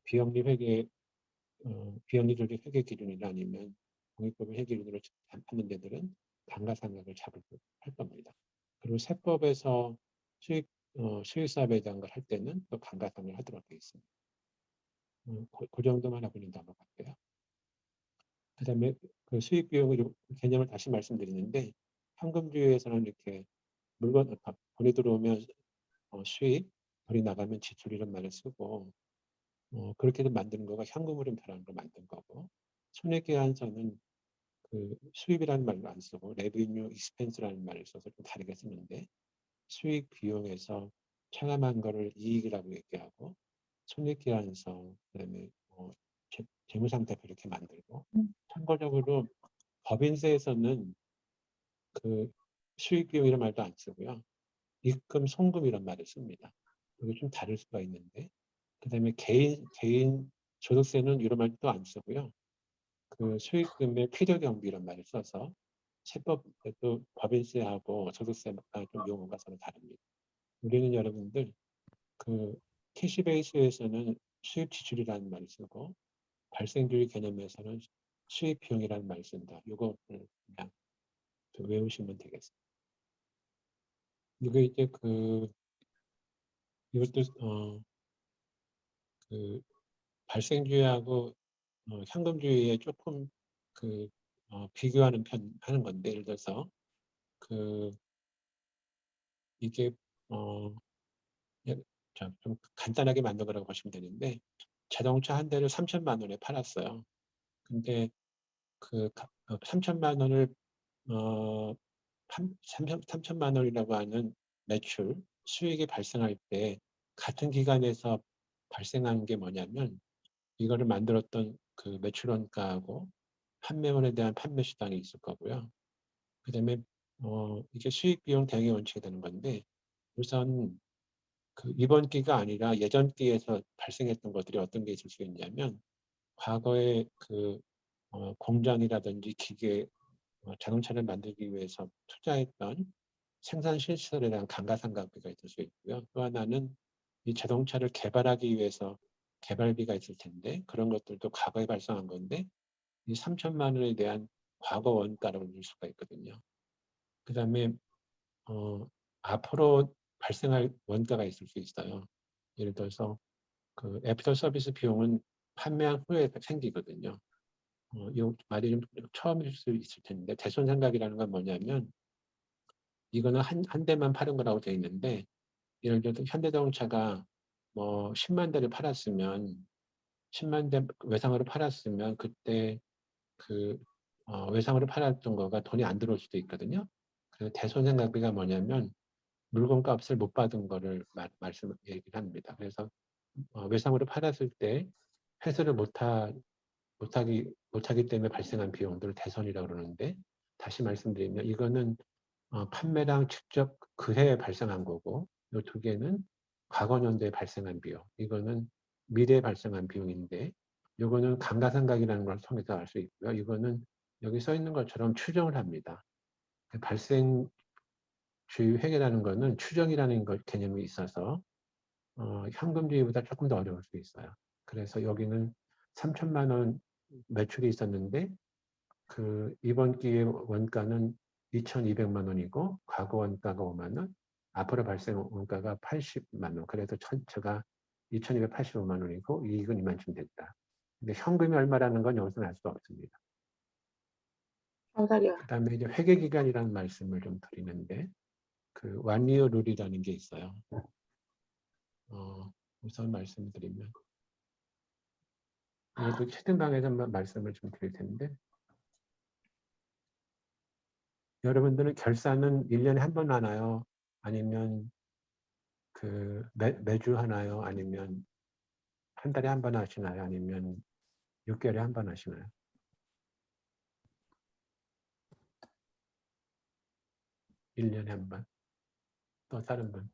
비영리 회계 비영리 조직 회계 기준이나 아니면 공익법인 회계 기준으로 하는 데들은 감가상각을 할 겁니다. 그리고 세법에서 수익사업에 대한 걸 할 때는 또 감가상각을 하도록 되어 있습니다. 그 정도만 하고 있는 넘어갈게요. 그 다음에 그 수익 비용의 개념을 다시 말씀드리는데 현금주의에서는 이렇게 물건 돈이 들어오면 수익, 돈이 나가면 지출 이런 말을 쓰고 그렇게 해서 만드는 거가 현금 흐름표라는 걸 만든 거고 손해계산서는 그 수입이라는 말을 안 쓰고 레비뉴 익스펜스라는 말을 써서 좀 다르게 쓰는데 수익 비용에서 차감한 거를 이익이라고 얘기하고 손익계산서 그다음에 재무상태표 이렇게 만들고 참고적으로 법인세에서는 그 수익 비용 이런 말도 안 쓰고요. 입금, 송금 이런 말을 씁니다. 이게 좀 다를 수가 있는데 그다음에 개인 소득세는 이런 말도 안 쓰고요. 그 수익금의 필요경비 이런 말을 써서 세법에도 법인세하고 소득세가 좀 용어가 서로 다릅니다. 우리는 여러분들 그 캐시베이스에서는 수입 지출이라는 말을 쓰고 발생주의 개념에서는 수입 비용이라는 말을 쓴다. 이거를 그냥 외우시면 되겠습니다. 이거 이제 이것도 그 발생주의하고 현금주의에 조금 비교하는 하는 건데 예를 들어서 이게 좀 간단하게 만든 거라고 보시면 되는데 자동차 한 대를 3천만 원에 팔았어요. 근데 그 3천만 원을 3천만 원이라고 하는 매출 수익이 발생할 때 같은 기간에서 발생한 게 뭐냐면 이거를 만들었던 그 매출 원가하고 판매원에 대한 판매 수당이 있을 거고요. 그다음에 이게 수익 비용 대응의 원칙이 되는 건데 우선 그 이번 기가 아니라 예전 기에서 발생했던 것들이 어떤 게 있을 수 있냐면 과거에 그 공장이라든지 기계 자동차를 만들기 위해서 투자했던 생산 시설에 대한 감가상각비가 있을 수 있고요. 또 하나는 이 자동차를 개발하기 위해서 개발비가 있을 텐데 그런 것들도 과거에 발생한 건데 이 3천만 원에 대한 과거 원가라고 볼 수가 있거든요. 그 다음에 앞으로 발생할 원가가 있을 수 있어요. 예를 들어서 그 애프터 서비스 비용은 판매한 후에 생기거든요. 이 말이 좀 처음일 수 있을 텐데 대손생각이라는 건 뭐냐면 이거는 한 대만 파는 거라고 되어 있는데 예를 들어서 현대자동차가 뭐 10만 대를 팔았으면 10만 대 외상으로 팔았으면 그때 그 외상으로 팔았던 거가 돈이 안 들어올 수도 있거든요. 그래서 대손생각비가 뭐냐면 물건 값을 못 받은 거를 얘기를 합니다. 그래서 외상으로 팔았을 때 회수를 못하기 때문에 발생한 비용들을 대손이라고 그러는데 다시 말씀드리면 이거는 판매량 직접 그 해에 발생한 거고 이 두 개는 과거 연도에 발생한 비용. 이거는 미래에 발생한 비용인데 이거는 감가상각이라는 걸 통해서 알 수 있고요. 이거는 여기 써 있는 것처럼 추정을 합니다. 발생주의 회계라는 거는 추정이라는 개념이 있어서 현금주의보다 조금 더 어려울 수 있어요. 그래서 여기는 3천만 원 매출이 있었는데 그 이번 기의 원가는 2,200만 원이고 과거 원가가 5만 원, 앞으로 발생 원가가 80만 원. 그래서 전체가 2,285만 원이고 이익은 이만큼 됐다. 근데 현금이 얼마라는 건 여기서는 알 수 없습니다. 감사해요. 그다음에 이제 회계 기간이라는 말씀을 좀 드리는데 그 완이어 룰이라는 게 있어요. 우선 말씀드리면 이것도 채팅방에서 말씀을 좀 드릴 텐데 여러분들은 결산은 1년에 한 번 하나요? 아니면 그 매주 하나요? 아니면 한 달에 한 번 하시나요? 아니면 6개월에 한 번 하시나요? (1년에) 한 번. 또 다른 분.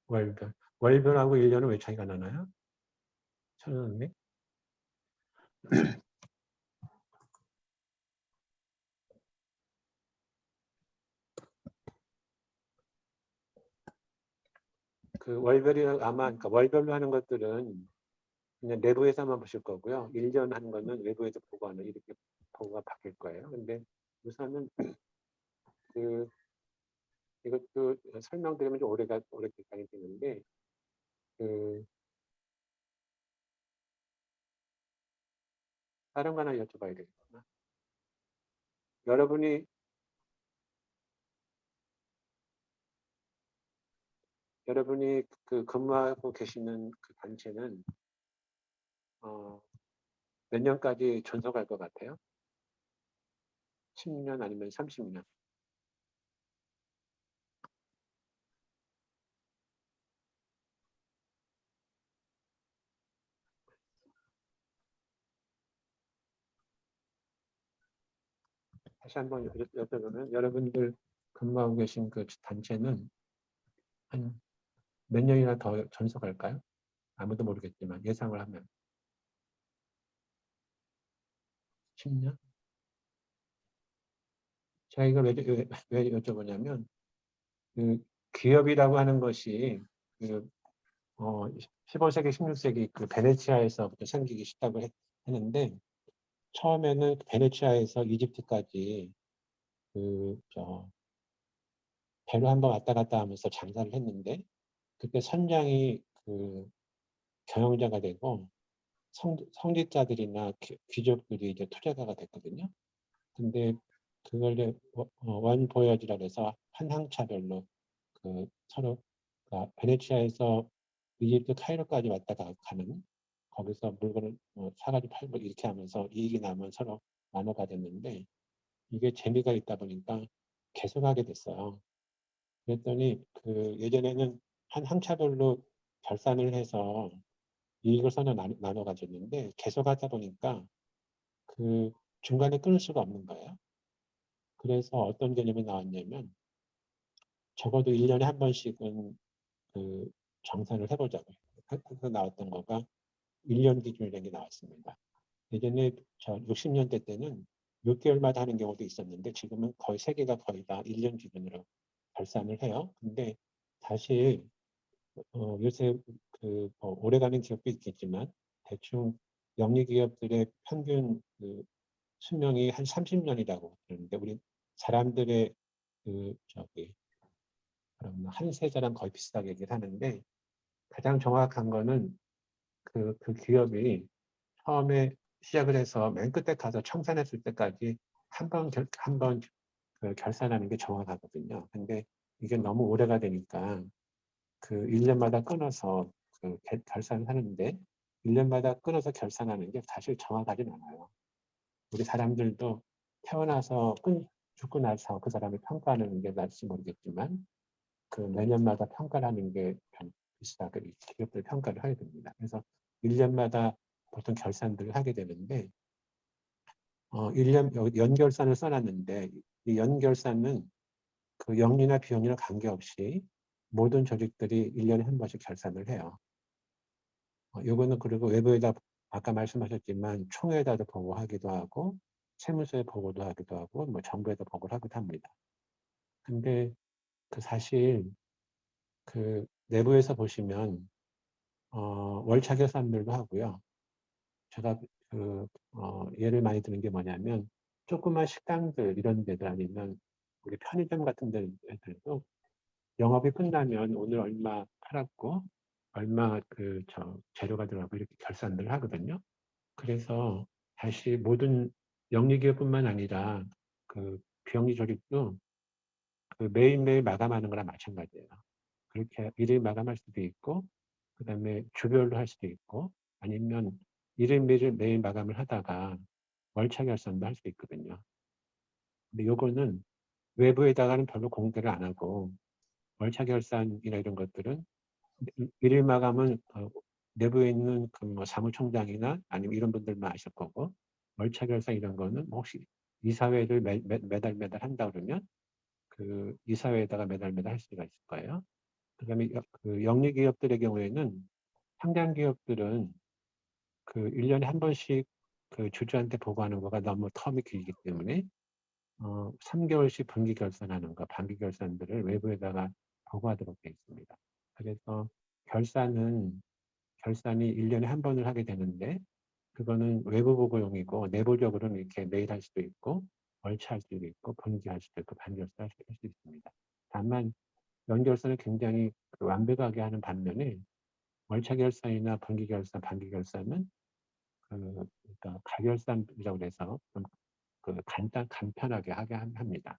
월별. 월별하고 1년은 왜 차이가 나나요? 천원님? 그 월별이 아마 그러니까 월별로 하는 것들은 그냥 내부에서만 보실 거고요. 1년 하는 거는 외부에서 보고하는 이렇게 보고가 바뀔 거예요. 근데 우선은 그 이것도 설명드리면 좀 오래 기간이 되는데 그 다른 거 하나 여쭤봐야 되겠구나. 여러분이 그 근무하고 계시는 그 단체는 몇 년까지 존속할 것 같아요? 10년 아니면 30년? 다시 한번 여쭤보면 여러분들 근무하고 계신 그 단체는 한 몇 년이나 더 존속할까요? 아무도 모르겠지만 예상을 하면 10년? 제가 이걸 왜 여쭤보냐면 그 기업이라고 하는 것이 그 15세기, 16세기 그 베네치아에서부터 생기기 시작을 했는데 처음에는 베네치아에서 이집트까지 배로 한번 왔다 갔다 하면서 장사를 했는데 그때 선장이 그 경영자가 되고 성직자들이나 귀족들이 이제 투자자가 됐거든요. 근데 그걸 원 보여지라 해서 한 항차별로 그 서로 그러니까 베네치아에서 이집트 카이로까지 왔다가 가는 거기서 물건을 사가지고 팔고 이렇게 하면서 이익이 나면 서로 나눠 가졌는데 이게 재미가 있다 보니까 계속 하게 됐어요. 그랬더니 그 예전에는 한 항차별로 결산을 해서 이익을 서로 나눠 가졌는데 계속 하다 보니까 그 중간에 끊을 수가 없는 거예요. 그래서 어떤 개념이 나왔냐면 적어도 1년에 한 번씩은 그 정산을 해보자고요. 그래서 나왔던 거가 1년 기준이라는 게 나왔습니다. 예전에 저 60년대 때는 6개월마다 하는 경우도 있었는데 지금은 거의 세계가 거의 다 1년 기준으로 결산을 해요. 근데 사실 요새 오래가는 기업도 있겠지만 대충 영리 기업들의 평균 수명이 한 30년이라고 그러는데 우리 사람들의 그럼 한 세대랑 거의 비슷하게 얘기를 하는데 가장 정확한 거는 그 기업이 처음에 시작을 해서 맨 끝에 가서 청산했을 때까지 한번 결산하는 게 정확하거든요. 근데 이게 너무 오래가 되니까 그 1년마다 끊어서 결산을 하는데 1년마다 끊어서 결산하는 게 사실 정확하진 않아요. 우리 사람들도 태어나서 죽고 나서 그 사람을 평가하는 게 맞을지 모르겠지만 그 매년마다 평가를 하는 게 비슷하게 기업들 평가를 하게 됩니다. 그래서 1년마다 보통 결산들을 하게 되는데 1년 연결산을 써놨는데 이 연결산은 그 영리나 비영리나 관계없이 모든 조직들이 1년에 한 번씩 결산을 해요. 요거는 그리고 외부에다 아까 말씀하셨지만 총회에다도 보고하기도 하고 세무서에 보고도 하기도 하고 뭐 정부에도 보고를 하기도 합니다. 근데 그 사실 그 내부에서 보시면 월차 결산들도 하고요. 제가 예를 많이 드는 게 뭐냐면 조그만 식당들 이런 데들 아니면 우리 편의점 같은 데들도 영업이 끝나면 오늘 얼마 팔았고 얼마 재료가 들어가고 이렇게 결산들 하거든요. 그래서 다시 모든 영리기업뿐만 아니라 그 비영리 조직도 그 매일매일 마감하는 거랑 마찬가지예요. 그렇게 일일 마감할 수도 있고 그다음에 주별로 할 수도 있고 아니면 일일 매일 마감을 하다가 월차 결산도 할 수 있거든요. 근데 요거는 외부에다가는 별로 공개를 안 하고 월차 결산이나 이런 것들은 일일 마감은 내부에 있는 그 뭐 사무총장이나 아니면 이런 분들만 아실 거고 월차 결산 이런 거는 뭐 혹시 이사회를 매달 한다 그러면 그 이사회에다가 매달 할 수가 있을 거예요. 그다음에 그 영리 기업들의 경우에는 상장 기업들은 그 1년에 한 번씩 그 주주한테 보고하는 거가 너무 텀이 길기 때문에 3개월씩 분기 결산하는 거, 반기 결산들을 외부에다가 보고하도록 되어 있습니다. 그래서 결산이 1년에 한 번을 하게 되는데 그거는 외부 보고용이고 내부적으로는 이렇게 매일 할 수도 있고 월차 할 수도 있고 분기 할 수도 있고 반결산 할 수 있습니다. 다만 연결선을 굉장히 완벽하게 하는 반면에 월차 결산이나 분기 결산, 반기 결산은 그러니까 가결산이라고 해서 좀 간편하게 하게 합니다.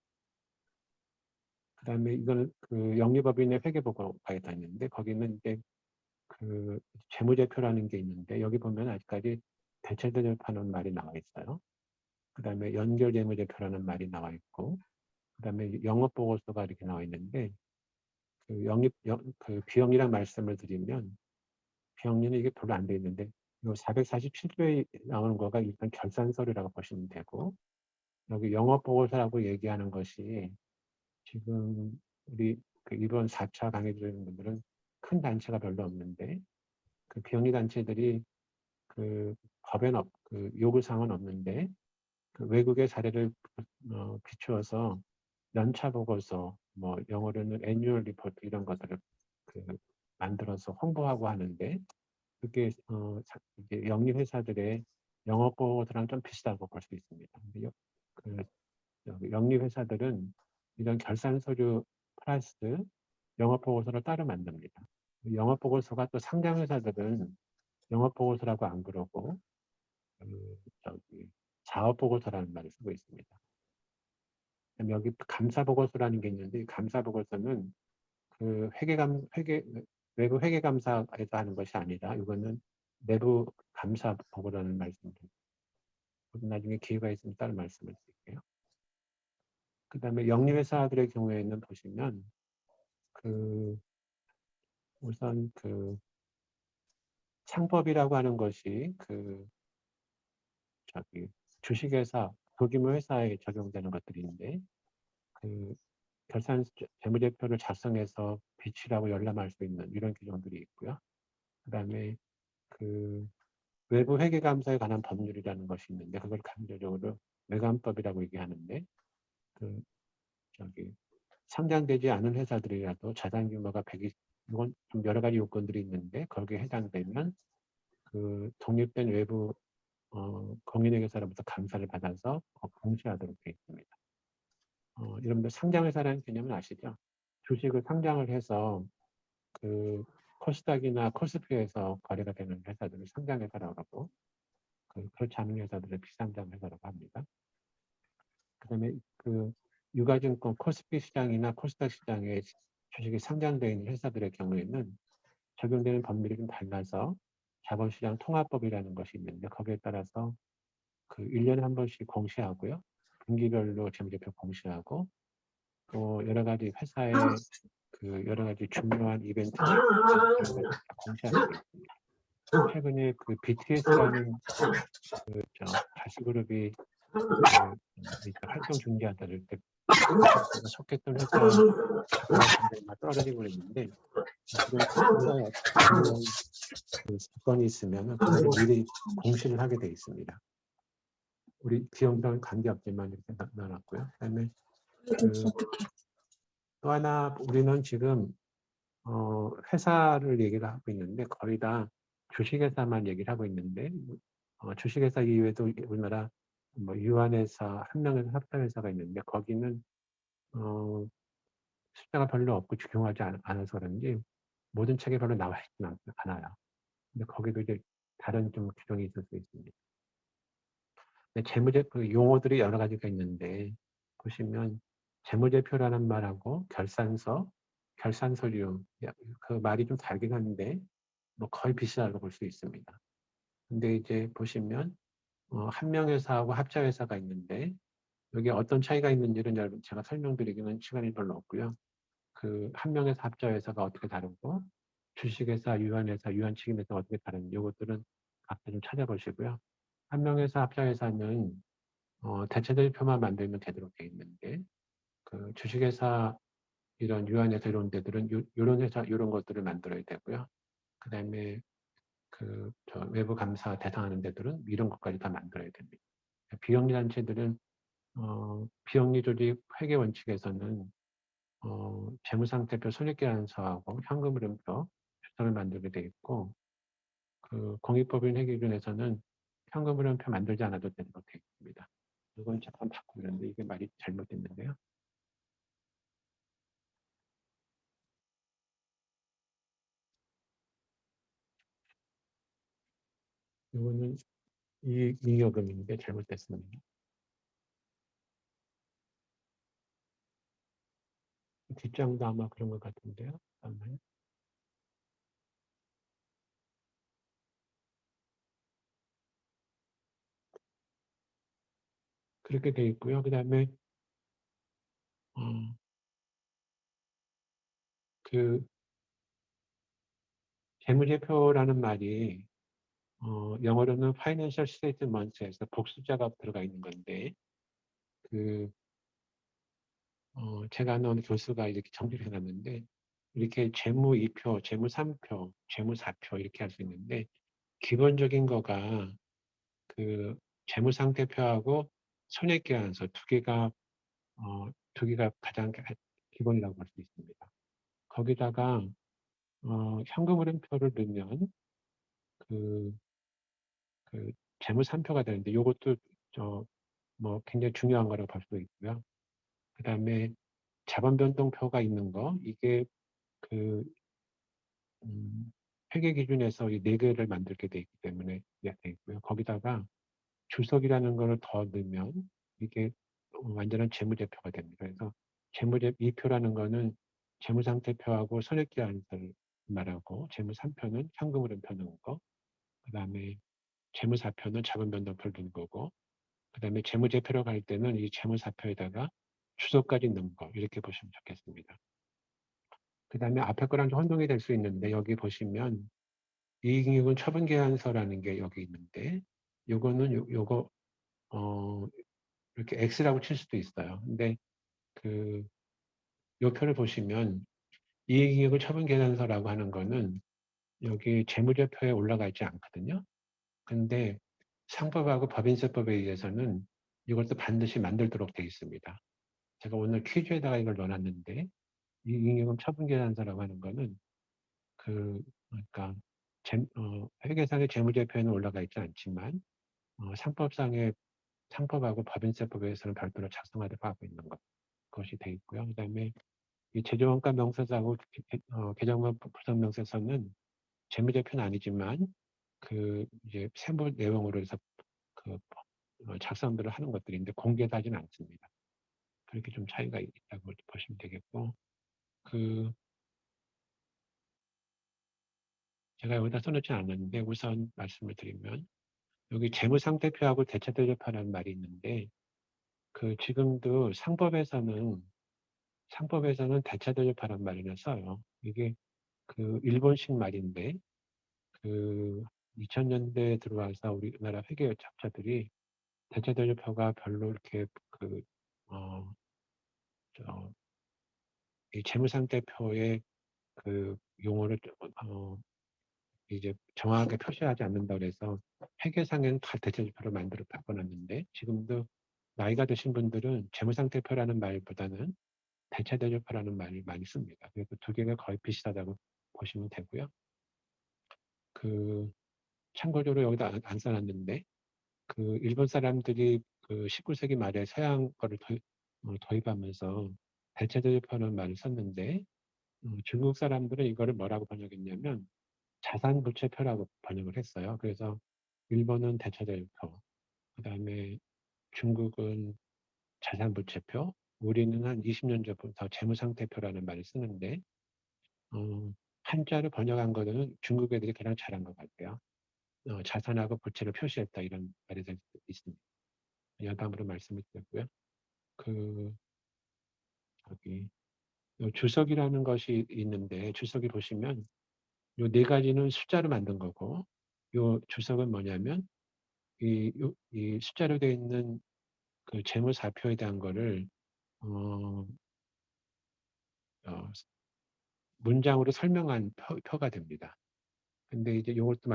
그다음에 이거는 그 영리법인의 회계보고가 있는데 거기는 이제 그 재무제표라는 게 있는데 여기 보면 아직까지 대체재료파는 말이 나와 있어요. 그다음에 연결재무제표라는 말이 나와 있고 그다음에 영업보고서가 이렇게 나와 있는데 그 비영리란 말씀을 드리면 비영리는 이게 별로 안 돼 있는데 이 447조에 나오는 거가 일단 결산서류라고 보시면 되고 여기 영업보고서라고 얘기하는 것이 지금 우리 이번 4차 강의 들으는 분들은 큰 단체가 별로 없는데 그 비영리 단체들이 그 법에는 그 요구사항은 없는데 그 외국의 사례를 비추어서 연차 보고서 뭐 영어로는 애뉴얼 리포트 이런 것들을 만들어서 홍보하고 하는데 그게 이제 영리 회사들의 영업 보고서랑 좀 비슷하고 볼 수 있습니다. 근데 영리 회사들은 이런 결산 서류 플러스 영업 보고서를 따로 만듭니다. 영업 보고서가 또 상장 회사들은 영업 보고서라고 안 그러고 사업 보고서라는 말을 쓰고 있습니다. 여기 감사 보고서라는 게 있는데 감사 보고서는 그 외부 회계감사에서 하는 것이 아니라 이거는 내부 감사 보고라는 말씀입니다. 나중에 기회가 있으면 따로 말씀을 드릴게요. 그 다음에 영리회사들의 경우에는 보시면 우선 창법이라고 하는 것이 주식회사, 소규모 회사에 적용되는 것들인데 결산 재무제표를 작성해서 비치라고 열람할 수 있는 이런 규정들이 있고요. 그 다음에 외부 회계감사에 관한 법률이라는 것이 있는데 그걸 강조적으로 외감법이라고 얘기하는데 상장되지 않은 회사들이라도 자산 규모가 120, 이건 좀 여러 가지 요건들이 있는데 거기에 해당되면 독립된 외부 공인회계사로부터 감사를 받아서 공시하도록 되어 있습니다. 여러분들 상장회사라는 개념은 아시죠? 주식을 상장을 해서 코스닥이나 코스피에서 거래가 되는 회사들을 상장회사라고 하고 그렇지 않은 회사들을 비상장회사라고 합니다. 그다음에 유가증권 코스피 시장이나 코스닥 시장에 주식이 상장되어 있는 회사들의 경우에는 적용되는 법률이 좀 달라서 자본시장 통합법이라는 것이 있는데 거기에 따라서 1년에 한 번씩 공시하고요. 분기별로 재무제표 공시하고 또 여러 가지 회사의 여러 가지 중요한 이벤트를 공시하게 되어 있습니다. 최근에 BTS라는 가수그룹이 활동 중지하다를 때 속했던 회사가 떨어지고 그랬는데 그런 사건이 있으면 그걸 미리 공시를 하게 돼 있습니다. 우리 비용과는 관계없지만 이렇게 나눴고요. 그다음에 또 하나 우리는 지금 회사를 얘기를 하고 있는데 거의 다 주식회사만 얘기를 하고 있는데 주식회사 이외에도 우리나라 유한회사, 한명회사, 합사회사가 있는데 거기는 숫자가 별로 없고 중요하지 않아서 그런지 모든 책에 별로 나와 있지는 않아요. 근데 거기도 이제 다른 좀 규정이 있을 수 있습니다. 용어들이 여러 가지가 있는데 보시면 재무제표라는 말하고 결산서, 결산서류 그 말이 좀 다르긴 한데 거의 비슷하다고 볼 수 있습니다. 근데 이제 보시면 한명회사하고 합자회사가 있는데 여기 어떤 차이가 있는지는 여러분 제가 설명드리기는 시간이 별로 없고요. 한명회사 합자회사가 어떻게 다르고 주식회사, 유한회사, 유한책임회사 어떻게 다른지 이것들은 각자 좀 찾아보시고요. 한명회사 합자회사는 대체대표만 만들면 되도록 되어 있는데 주식회사 이런 유한회사 이런 데들은 이런 회사 이런 것들을 만들어야 되고요. 그다음에 외부 감사 대상하는 데들은 이런 것까지 다 만들어야 됩니다. 비영리 단체들은 비영리 조직 회계 원칙에서는 재무상태표 손익계산서하고 현금흐름표 추산을 만들게 돼 있고 공익법인 회계기준에서는 현금흐름표 만들지 않아도 되도록 되어 있습니다. 이건 잠깐 바꾸는데 이게 말이 잘못됐는데요. 이거는 잉여금인데 잘못됐습니다. 뒷장도 아마 그런 것 같은데요. 잠깐만요. 그렇게 돼 있고요. 그 다음에 재무제표라는 말이 영어로는 Financial Statements에서 복수자가 들어가 있는 건데 제가 아는 어느 교수가 이렇게 정리를 해놨는데 이렇게 재무 2표, 재무 3표, 재무 4표 이렇게 할 수 있는데 기본적인 거가 재무 상태표하고 손익계산서 두 개가 가장 기본이라고 볼 수 있습니다. 거기다가 현금흐름표를 넣으면 재무 3표가 되는데 이것도 굉장히 중요한 거라고 볼 수 있고요. 그 다음에 자본변동표가 있는 거 이게 회계 기준에서 이 4개를 만들게 돼 있기 때문에 돼 있고요. 거기다가 주석이라는 거를 더 넣으면 이게 완전한 재무제표가 됩니다. 그래서 재무제 2표라는 거는 재무상태표하고 손익계산서를 말하고 재무3표는 현금흐름 펴는 거, 그 다음에 재무4표는 자본변동표를 넣는 거고, 그 다음에 재무제표로 갈 때는 이 재무4표에다가 주소까지 넣는 거 이렇게 보시면 좋겠습니다. 그 다음에 앞에 거랑 좀 혼동이 될 수 있는데 여기 보시면 이익잉여금 처분계산서라는 게 여기 있는데 요거는 요거 이렇게 X라고 칠 수도 있어요. 근데 요 표를 보시면 이익잉여금 처분계산서라고 하는 거는 여기 재무제표에 올라가 있지 않거든요. 근데 상법하고 법인세법에 의해서는 이것도 반드시 만들도록 되어 있습니다. 제가 오늘 퀴즈에다가 이걸 넣어놨는데 이익잉여금 처분계산서라고 하는 거는 그러니까 회계상의 재무제표에는 올라가 있지 않지만 상법하고 법인세법에서는 별도로 작성하도록 하고 있는 것이 되어 있고요. 그다음에 이 제조원가 명세서하고 계정만 부산 명세서는 재무제표는 아니지만 이제 세부 내용으로 해서 작성들을 하는 것들인데 공개하지는 않습니다. 그렇게 좀 차이가 있다고 보시면 되겠고, 제가 여기다 써놓지 않았는데 우선 말씀을 드리면 여기 재무상태표하고 대차대조표라는 말이 있는데 지금도 상법에서는 대차대조표라는 말을 써요. 이게 일본식 말인데 2000년대에 들어와서 우리나라 회계 작자들이 대차대조표가 별로 이렇게 이 재무상태표의 용어를 이제 정확하게 표시하지 않는다고 해서 회계상에는 다 대체지표로 만들어 바꿔놨는데 지금도 나이가 드신 분들은 재무상태표라는 말보다는 대체대조표라는 말을 많이 씁니다. 그래서 두 개가 거의 비슷하다고 보시면 되고요. 참고적으로 여기다 안 써놨는데 일본 사람들이 19세기 말에 서양 거를 도입하면서 대체대조표라는 말을 썼는데 중국 사람들은 이거를 뭐라고 번역했냐면 자산부채표라고 번역을 했어요. 그래서 일본은 대차대조표, 그 다음에 중국은 자산부채표, 우리는 한 20년 전부터 재무상태표라는 말을 쓰는데 한자를 번역한 거는 중국 애들이 가장 잘한 것 같아요. 자산하고 부채를 표시했다 이런 말이 될 수 있습니다. 여담으로 말씀을 드렸고요. 여기 주석이라는 것이 있는데 주석이 보시면 요 네 가지는 숫자로 만든 거고 요 주석은 뭐냐면 이 숫자로 되어 있는 재무사표에 대한 거를 문장으로 설명한 표가 됩니다. 근데 이제 이것도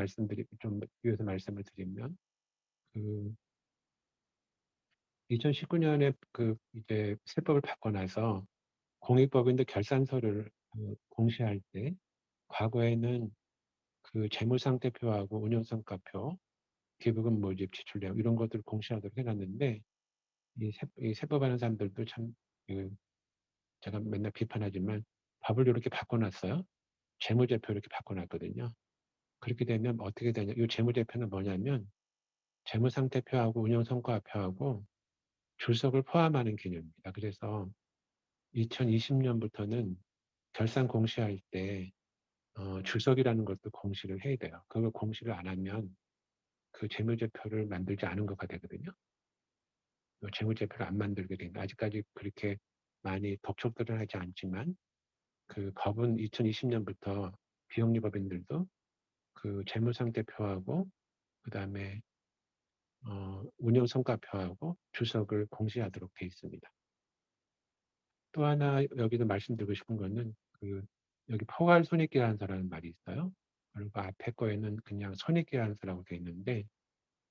좀 위해서 말씀을 드리면 2019년에 이제 세법을 바꿔놔서 공익법인도 결산서를 공시할 때 과거에는 재무상태표하고 운용성과표, 기부금 모집, 지출 내용 이런 것들을 공시하도록 해놨는데 이 세법하는 사람들도 참 제가 맨날 비판하지만 법을 이렇게 바꿔놨어요. 재무제표 이렇게 바꿔놨거든요. 그렇게 되면 어떻게 되냐? 이 재무제표는 뭐냐면 재무상태표하고 운용성과표하고 주석을 포함하는 개념입니다. 그래서 2020년부터는 결산 공시할 때 주석이라는 것도 공시를 해야 돼요. 그걸 공시를 안 하면 재무제표를 만들지 않은 것가 되거든요. 재무제표를 안 만들게 됩니다. 아직까지 그렇게 많이 독촉들을 하지 않지만 법은 2020년부터 비영리법인들도 재무상태표하고 그다음에 운영성과표하고 주석을 공시하도록 되어 있습니다. 또 하나 여기서 말씀드리고 싶은 거는 여기 포괄손익계산서라는 말이 있어요. 그리고 앞에 거에는 그냥 손익계산서라고 되어 있는데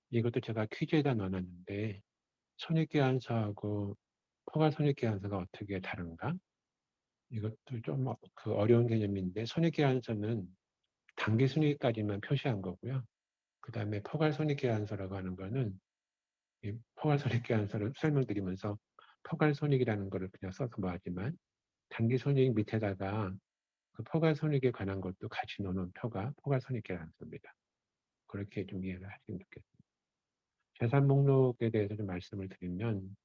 이것도 제가 퀴즈에다 넣어놨는데 손익계산서하고 포괄손익계산서가 어떻게 다른가? 이것도 좀 어려운 개념인데 손익계산서는 당기순이익까지만 표시한 거고요. 그 다음에 포괄손익계산서라고 하는 거는 이 포괄손익계산서를 설명드리면서 포괄손익이라는 거를 그냥 써서 뭐하지만 당기손익 밑에다가 포괄손익에 관한 것도 같이 넣어놓은 표가 포괄손익계산서입니다. 그렇게 좀 이해를 하시면 좋겠습니다. 재산 목록에 대해서 좀 말씀을 드리면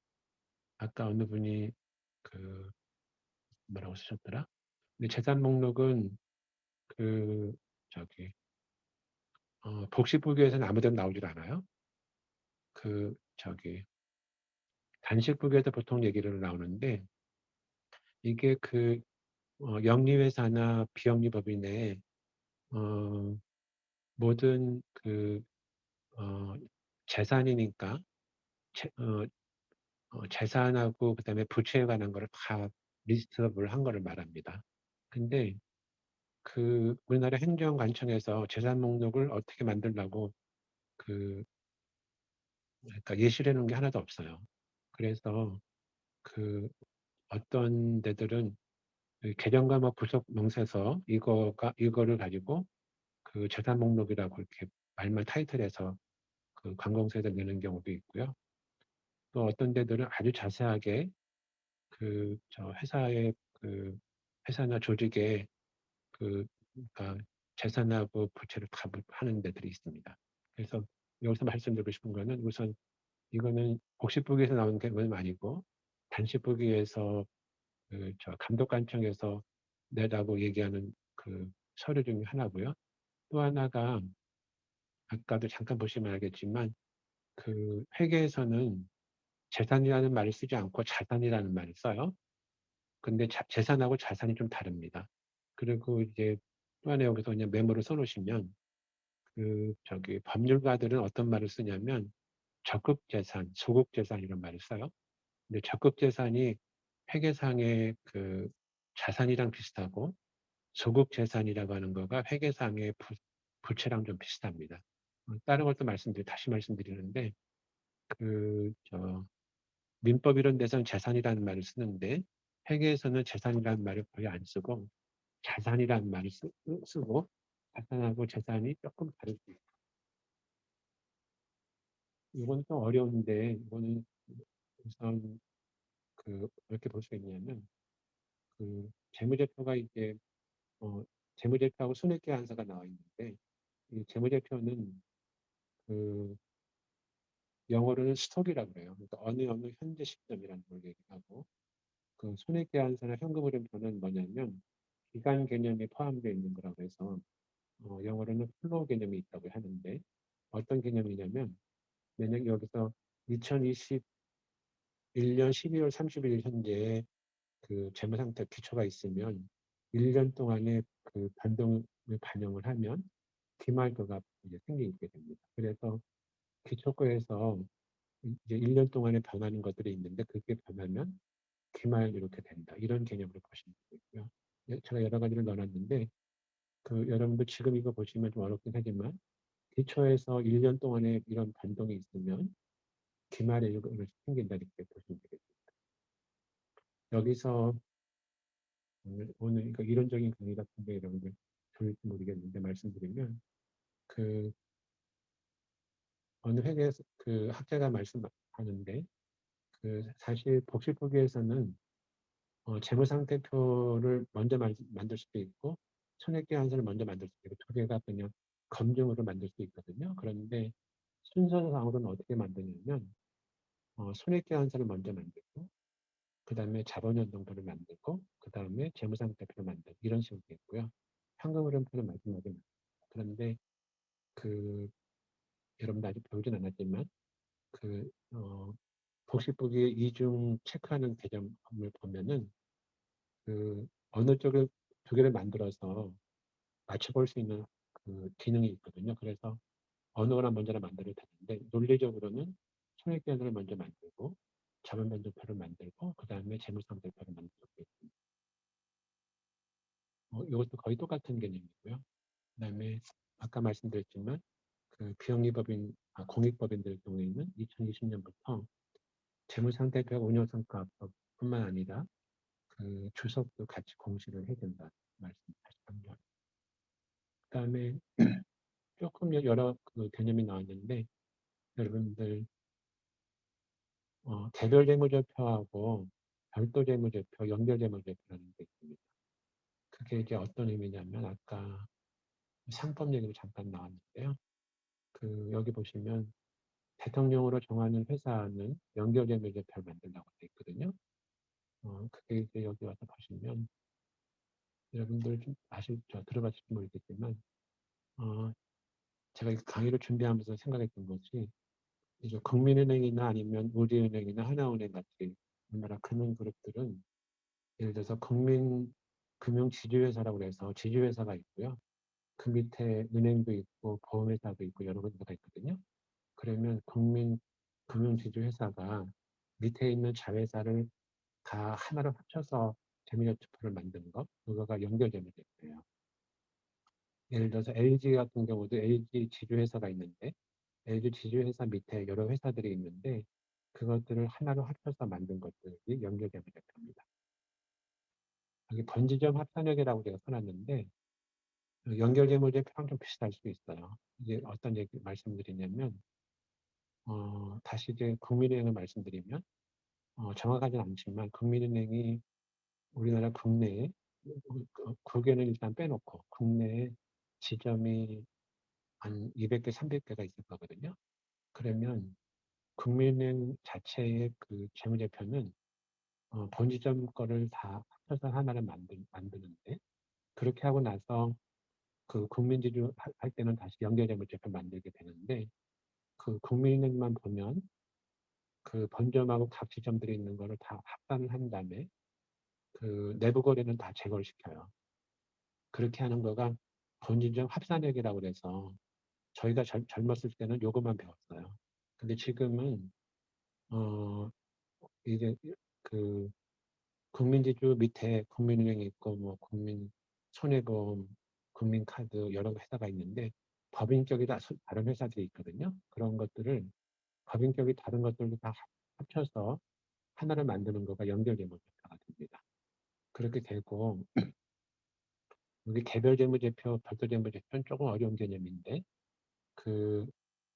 아까 어느 분이 뭐라고 쓰셨더라? 근데 재산 목록은 저기 복식부기에서는 아무데나 나오질 않아요. 저기 단식부기에서 보통 얘기를 나오는데 이게 영리회사나 비영리법인의 모든 재산이니까 재산하고 그다음에 부채에 관한 거를 다 리스트업을 한 거를 말합니다. 근데 우리나라 행정관청에서 재산 목록을 어떻게 만들려고 그러니까 예시를 해놓은 게 하나도 없어요. 그래서 어떤 데들은 계정과 뭐 부속 명세서 이거를 가지고 재산 목록이라고 이렇게 말만 타이틀해서 관공서에다 내는 경우도 있고요. 또 어떤 데들은 아주 자세하게 저 회사나 조직의 그러니까 재산하고 부채를 다 하는 데들이 있습니다. 그래서 여기서 말씀드리고 싶은 거는 우선 이거는 복식부기에서 나온 게 아니고 단식부기에서 저 감독관청에서 내라고 얘기하는 서류 중에 하나고요. 또 하나가 아까도 잠깐 보시면 알겠지만 회계에서는 재산이라는 말을 쓰지 않고 자산이라는 말을 써요. 근데 재산하고 자산이 좀 다릅니다. 그리고 이제 또 하나 여기서 그냥 메모를 써놓으시면 저기 법률가들은 어떤 말을 쓰냐면 적극재산, 소극재산 이런 말을 써요. 근데 적극재산이 회계상의 자산이랑 비슷하고 소극재산이라고 하는 거가 회계상의 부채랑 좀 비슷합니다. 다른 것도 다시 말씀드리는데 민법 이런 데서는 재산이라는 말을 쓰는데 회계에서는 재산이라는 말을 거의 안 쓰고 자산이라는 말을 쓰고 자산하고 재산이 조금 다를 수 있어요. 이건 좀 어려운데 이거는 우선 어떻게 볼 수 있냐면 재무제표가 이제 재무제표하고 손익계산서가 나와 있는데 이 재무제표는 영어로는 스톡이라고 그래요. 그러니까 어느 현재 시점이라는 걸 얘기하고 손익계산서나 현금흐름표는 뭐냐면 기간 개념이 포함되어 있는 거라고 해서 영어로는 플로우 개념이 있다고 하는데 어떤 개념이냐면 만약 여기서 2021년 12월 30일 현재 재무상태 기초가 있으면 1년 동안의 변동을 반영을 하면 기말표가 이제 생기게 됩니다. 그래서 기초거에서 이제 1년 동안에 변하는 것들이 있는데 그게 변하면 기말 이렇게 된다. 이런 개념으로 보시면 되고요. 제가 여러 가지를 넣어놨는데 여러분들 지금 이거 보시면 좀 어렵긴 하지만 기초에서 1년 동안에 이런 변동이 있으면 기말에 이렇게 생긴다 이렇게 보시면 되겠습니다. 여기서 오늘 그러니까 이론적인 강의 같은데 여러분들 좋을지 모르겠는데 말씀드리면 어느 회계에서 학자가 말씀하는데 사실 복식부기에서는 재무상태표를 먼저 만들 수도 있고 손익계산서를 먼저 만들 수도 있고 두 개가 그냥 검증으로 만들 수 있거든요. 그런데 순서상으로는 어떻게 만드냐면 손익계산서를 먼저 만들고 그 다음에 자본연동표를 만들고 그 다음에 재무상태표를 만들고 이런 식으로 돼 있고요. 현금흐름표는 마지막에 만들고 그런데 여러분들 아직 배우진 않았지만 복식부기 이중 체크하는 개념을 보면은 어느 쪽을 두 개를 만들어서 맞춰볼 수 있는 기능이 있거든요. 그래서 어느 거나 먼저나 만들어도 되는데 논리적으로는 손익계산서를 먼저 만들고 자본변동표를 만들고 그 다음에 재무상태표를 만들고 있습니다. 이것도 거의 똑같은 개념이고요. 그 다음에 아까 말씀드렸지만 비영리법인, 공익법인들 경우에는 2020년부터 재무상태표와 운영성과뿐만 아니라 주석도 같이 공시를 해야 된다 말씀 다시 한번. 그 다음에 조금 여러 개념이 나왔는데 여러분들 개별 재무제표하고 별도 재무제표, 연결 재무제표라는 게 있습니다. 그게 이제 어떤 의미냐면 아까 상법 얘기로 잠깐 나왔는데요. 여기 보시면 대통령으로 정하는 회사는 연결 재무제표를 만들라고 돼 있거든요. 그게 이제 여기 와서 보시면 여러분들 좀 들어봤을지 모르겠지만 제가 이 강의를 준비하면서 생각했던 것이 이제 국민은행이나 아니면 우리은행이나 하나은행 같이 우리나라 금융그룹들은 예를 들어서 금융지주회사라고 해서 지주회사가 있고요. 그 밑에 은행도 있고 보험회사도 있고 여러 군데가 있거든요. 그러면 금융지주회사가 밑에 있는 자회사를 다 하나로 합쳐서 재무제표를 만드는 것, 그거가 연결재무제표예요. 예를 들어서 LG 같은 경우도 LG 지주회사가 있는데 LG 지주회사 밑에 여러 회사들이 있는데 그것들을 하나로 합쳐서 만든 것들이 연결재무제표입니다. 여기 번지점 합산액이라고 제가 써놨는데 연결재무제표랑 좀 비슷할 수 있어요. 이게 어떤 얘기 말씀드리냐면 다시 이제 국민은행을 말씀드리면 정확하진 않지만 국민은행이 우리나라 국내에 국외는 일단 빼놓고 국내에 지점이 한 200개, 300개가 있을 거거든요. 그러면 국민은행 자체의 그 재무제표는 본지점 거를 다 합쳐서 하나를 만드는데 그렇게 하고 나서 그 국민지주 할 때는 다시 연결재무제표 만들게 되는데 그 국민은행만 보면 그 본점하고 각 지점들이 있는 거를 다 합산을 한 다음에 그 내부 거래는 다 제거를 시켜요. 그렇게 하는 거가 본지점 합산액이라고 그래서 저희가 젊었을 때는 요것만 배웠어요. 근데 지금은 이제 그 국민지주 밑에 국민은행이 있고 뭐 국민손해보험, 국민카드 여러 회사가 있는데 법인격이 다른 회사들이 있거든요. 그런 것들을 법인격이 다른 것들도 다 합쳐서 하나를 만드는 거가 연결재무제표가 됩니다. 그렇게 되고 여기 개별재무제표, 별도재무제표는 조금 어려운 개념인데 그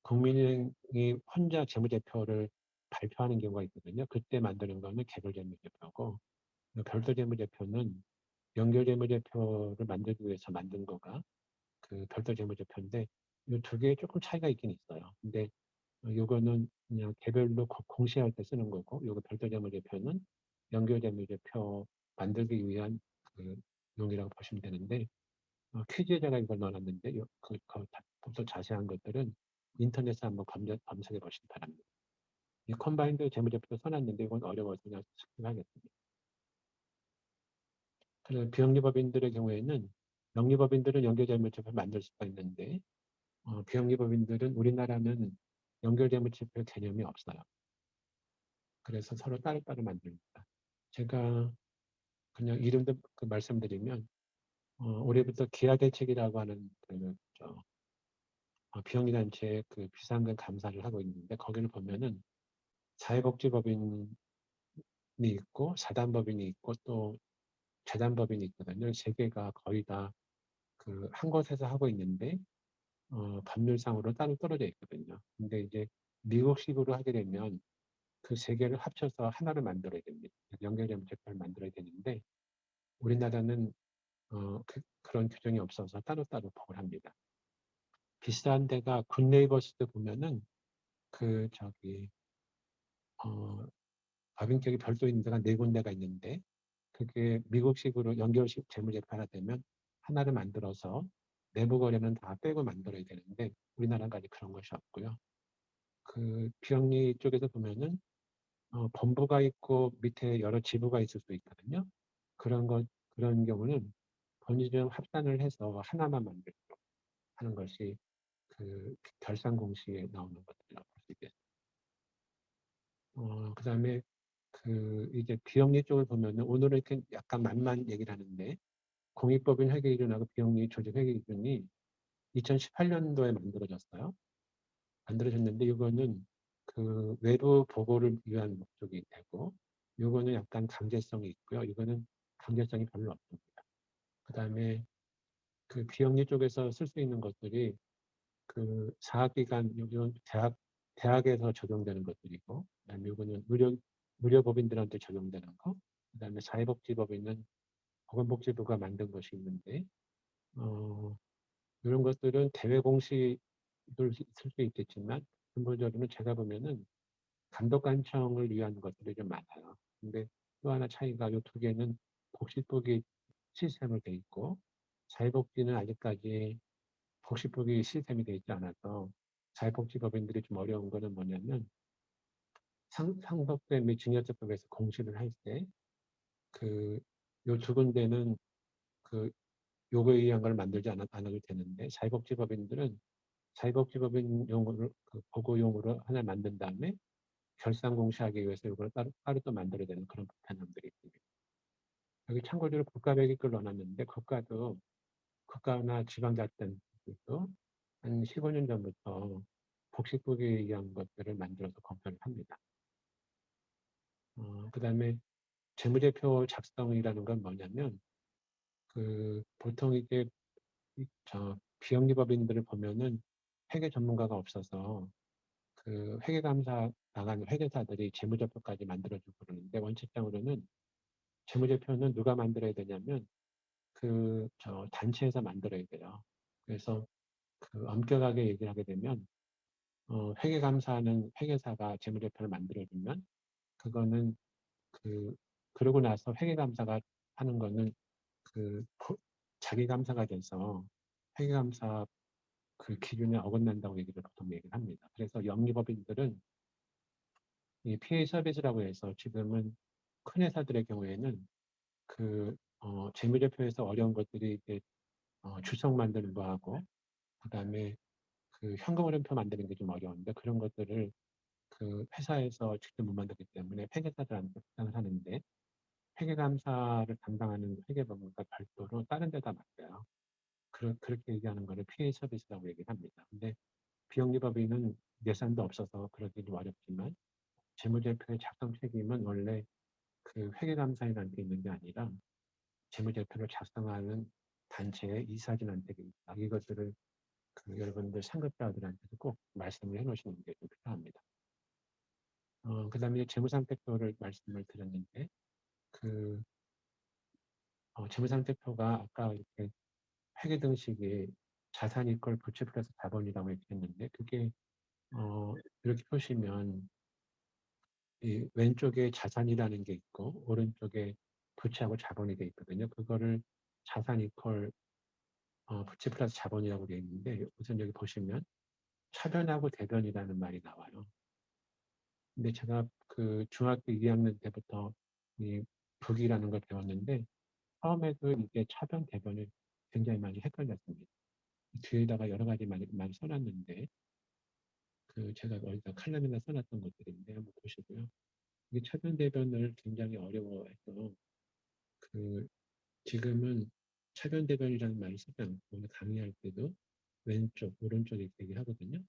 국민은행이 혼자 재무제표를 발표하는 경우가 있거든요. 그때 만드는 거는 개별재무제표고 별도재무제표는 연결재무제표를 만들기 위해서 만든 거가 그 별도재무제표인데 이 두 개에 조금 차이가 있긴 있어요. 근데 요거는 그냥 개별로 공시할 때 쓰는 거고 요거 별도재무제표는 연결재무제표 만들기 위한 그 용이라고 보시면 되는데 퀴즈에 제가 이걸 넣어놨는데 더 자세한 것들은 인터넷에 한번 검색해 보시기 바랍니다. 이 컴바인드 재무제표도 써놨는데 이건 어려워서 그냥 스킵하겠습니다. 그래서 비영리법인들의 경우에는 영리법인들은 연결재무제표를 만들 수가 있는데 비영리법인들은 우리나라는 연결재무제표 개념이 없어요. 그래서 서로 따로따로 만듭니다. 제가 그냥 이름도 말씀드리면 올해부터 기아대책이라고 하는 비영리단체의 그 비상금 감사를 하고 있는데 거기를 보면은 사회복지법인이 있고 사단법인이 있고 또 재단법인이 있거든요. 세 개가 거의 다 그 한 곳에서 하고 있는데 법률상으로 따로 떨어져 있거든요. 근데 이제 미국식으로 하게 되면 그 세 개를 합쳐서 하나를 만들어야 됩니다. 연결재무제표를 만들어야 되는데 우리나라는 그런 규정이 없어서 따로따로 보고를 합니다. 비슷한 데가 굿네이버스도 보면은 법인격이 별도 있는 데가 4군데가 있는데 그게 미국식으로 연결식 재무제표 하나 되면 하나를 만들어서 내부 거래는 다 빼고 만들어야 되는데 우리나라는 아직 그런 것이 없고요. 그 비영리 쪽에서 보면은 본부가 있고 밑에 여러 지부가 있을 수 있거든요. 그런 경우는 본지점 합산을 해서 하나만 만들도록 하는 것이 그 결산 공시에 나오는 것들이라고 볼 수 있겠습니다. 그다음에 이제 비영리 쪽을 보면은 오늘은 이렇게 약간 만만 얘기를 하는데 공익법인 회계기준하고 비영리 조직 회계기준이 2018년도에 만들어졌는데 이거는 그 외부 보고를 위한 목적이 되고 이거는 약간 강제성이 있고요. 이거는 강제성이 별로 없습니다. 그다음에 그 비영리 쪽에서 쓸 수 있는 것들이 그 사학기관 요즘 대학에서 적용되는 것들이고 그다음에 이거는 의료법인들한테 적용되는 거 그다음에 사회복지법인은 보건복지부가 만든 것이 있는데 이런 것들은 대외 공시를 쓸 수 있겠지만 근본적으로는 제가 보면은 감독관청을 위한 것들이 좀 많아요. 근데 또 하나 차이가 이 두 개는 복지법이 시스템으로 돼 있고 사회복지는 아직까지 복지법이 시스템이 돼 있지 않아서 사회복지법인들이 좀 어려운 거는 뭐냐면 상속세 및 증여세법에서 공시를 할 때 그 요 두 군데는 그 요거에 의한 걸 만들지 않아도 되는데 사회복지법인들은 사회복지법인용으로 그 보고용으로 하나 만든 다음에 결산 공시하기 위해서 이걸 따로 또 만들어야 되는 그런 불편함들이 있습니다. 여기 참고적으로 국가배기를 넣어놨는데 국가나 지방자치단체들도 한 15년 전부터 복식국에 의한 것들을 만들어서 검토를 합니다. 그다음에 재무제표 작성이라는 건 뭐냐면 보통 이게 비영리법인들을 보면은 회계 전문가가 없어서 회계감사 나가는 회계사들이 재무제표까지 만들어주고 그러는데 원칙적으로는 재무제표는 누가 만들어야 되냐면 단체에서 만들어야 돼요. 그래서 엄격하게 얘기를 하게 되면 회계감사하는 회계사가 재무제표를 만들어주면 그거는 그러고 나서 회계감사가 하는 거는 자기 감사가 돼서 회계감사 기준에 어긋난다고 보통 얘기를 합니다. 그래서 영리법인들은 이 PA 서비스라고 해서 지금은 큰 회사들의 경우에는 재무제표에서 어려운 것들이 이제 주석 만드는 거하고 그다음에 현금 흐름표 만드는 게 좀 어려운데 그런 것들을 회사에서 직접 못 만들기 때문에 회계사들한테 부탁을 하는데 회계감사를 담당하는 회계법인과 별도로 다른 데다 맡겨요. 그렇게 얘기하는 거를 PA 서비스라고 얘기를 합니다. 근데 비영리법인은 예산도 없어서 그러기 좀 어렵지만 재무제표의 작성 책임은 원래 회계감사인한테 있는 게 아니라 재무제표를 작성하는 단체의 이사진한테 있다. 이것들을 여러분들 상급자들한테도 꼭 말씀을 해놓으시는 게 좀 필요합니다. 그다음에 재무상태표를 말씀을 드렸는데 재무상태표가 아까 이렇게 회계등식이 자산이 걸 부채 플러스 자본이라고 얘기했는데 그게 이렇게 보시면 이 왼쪽에 자산이라는 게 있고 오른쪽에 부채하고 자본이 돼 있거든요. 그거를 자산 이퀄 부채 플러스 자본이라고 되어 있는데 우선 여기 보시면 차변하고 대변이라는 말이 나와요. 근데 제가 중학교 2학년 때부터 이 부기라는 걸 배웠는데 처음에도 이게 차변 대변을 굉장히 많이 헷갈렸습니다. 뒤에다가 여러 가지 많이 써놨는데 제가 어디다 칼럼에다 써놨던 것들인데 한번 보시고요. 이게 차변 대변을 굉장히 어려워해서 지금은 차변 대변이라는 말을 쓰지 않고 오늘 강의할 때도 왼쪽, 오른쪽 이렇게 얘기하거든요.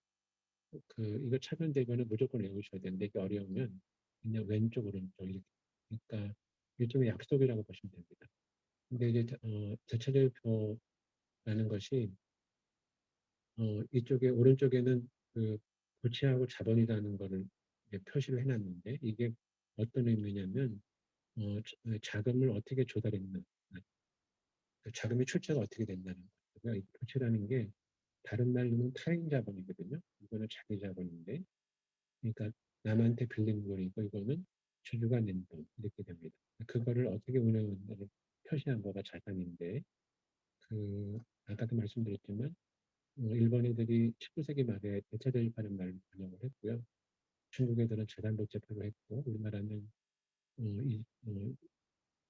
이거 차변 대변은 무조건 외우셔야 되는데 이게 어려우면 그냥 왼쪽, 오른쪽 이렇게. 그러니까 일종의 약속이라고 보시면 됩니다. 근데 이제 대차대표라는 것이 이쪽에 오른쪽에는 부채하고 자본이라는 거를 표시를 해놨는데 이게 어떤 의미냐면 자금을 어떻게 조달했나, 자금의 출처가 어떻게 된다는 거고요. 이 부채라는 게 다른 말로는 타인 자본이거든요. 이거는 자기 자본인데, 그러니까 남한테 빌린 돈이고 이거는 주주가 낸 돈 이렇게 됩니다. 그거를 어떻게 운영하는가를 표시한 거가 자산인데, 아까도 말씀드렸지만 일본 애들이 19세기 말에 대차대입하는 말을 번역을 했고요. 중국 애들은 재단복제표로 했고 우리나라는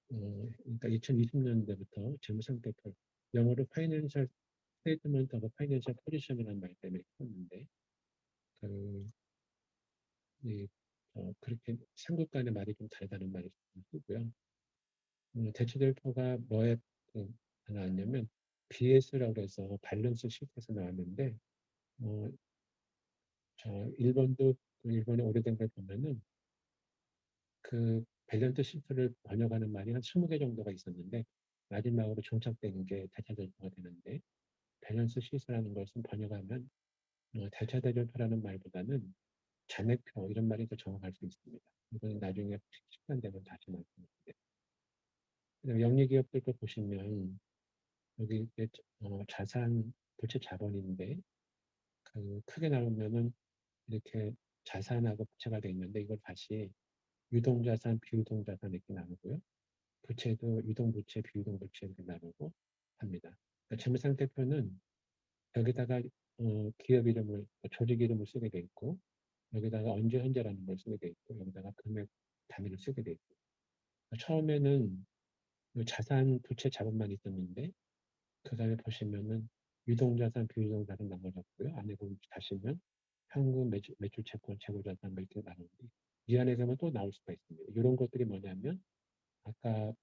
그러니까 2020년대부터 재무상태표 영어로 파이낸셜 스테이트먼트 오브 파이낸셜 포지션이라는 말 때문에 했었는데 그렇게 삼국 간의 말이 좀 다르다는 말을 쓰고요. 대체대표가 뭐에 나왔냐면 BS라고 해서 밸런스 시트에서 나왔는데 일본의 오래된 걸 보면은 밸런스 시트를 번역하는 말이 한 20개 정도가 있었는데 마지막으로 종착되는 게 대차대표가 되는데 밸런스 시트라는 것은 번역하면 대차대표라는 말보다는 잔액표 이런 말이 더 정확할 수 있습니다. 이거는 나중에 시간 되면 다시 말씀드릴게요. 영리기업들 거 보시면 여기 자산, 부채 자본인데 크게 나오면은 이렇게 자산하고 부채가 돼 있는데 이걸 다시 유동자산, 비유동자산 이렇게 나누고요. 부채도 유동부채, 비유동부채 이렇게 나누고 합니다. 그러니까 재무상태표는 여기다가 기업 이름을, 조직 이름을 쓰게 돼 있고, 여기다가 언제 현재라는 걸 쓰게 돼 있고, 여기다가 금액 단위를 쓰게 돼 있고. 처음에는 자산, 부채, 자본만 있었는데, 그 다음에 보시면은 유동자산, 비유동자산 나눠졌고요. 안에 가시면 현금, 매출 채권, 재고자산 뭐 이렇게 나누는데, 이 안에서는 또 나올 수가 있습니다. 이런 것들이 뭐냐면, 아까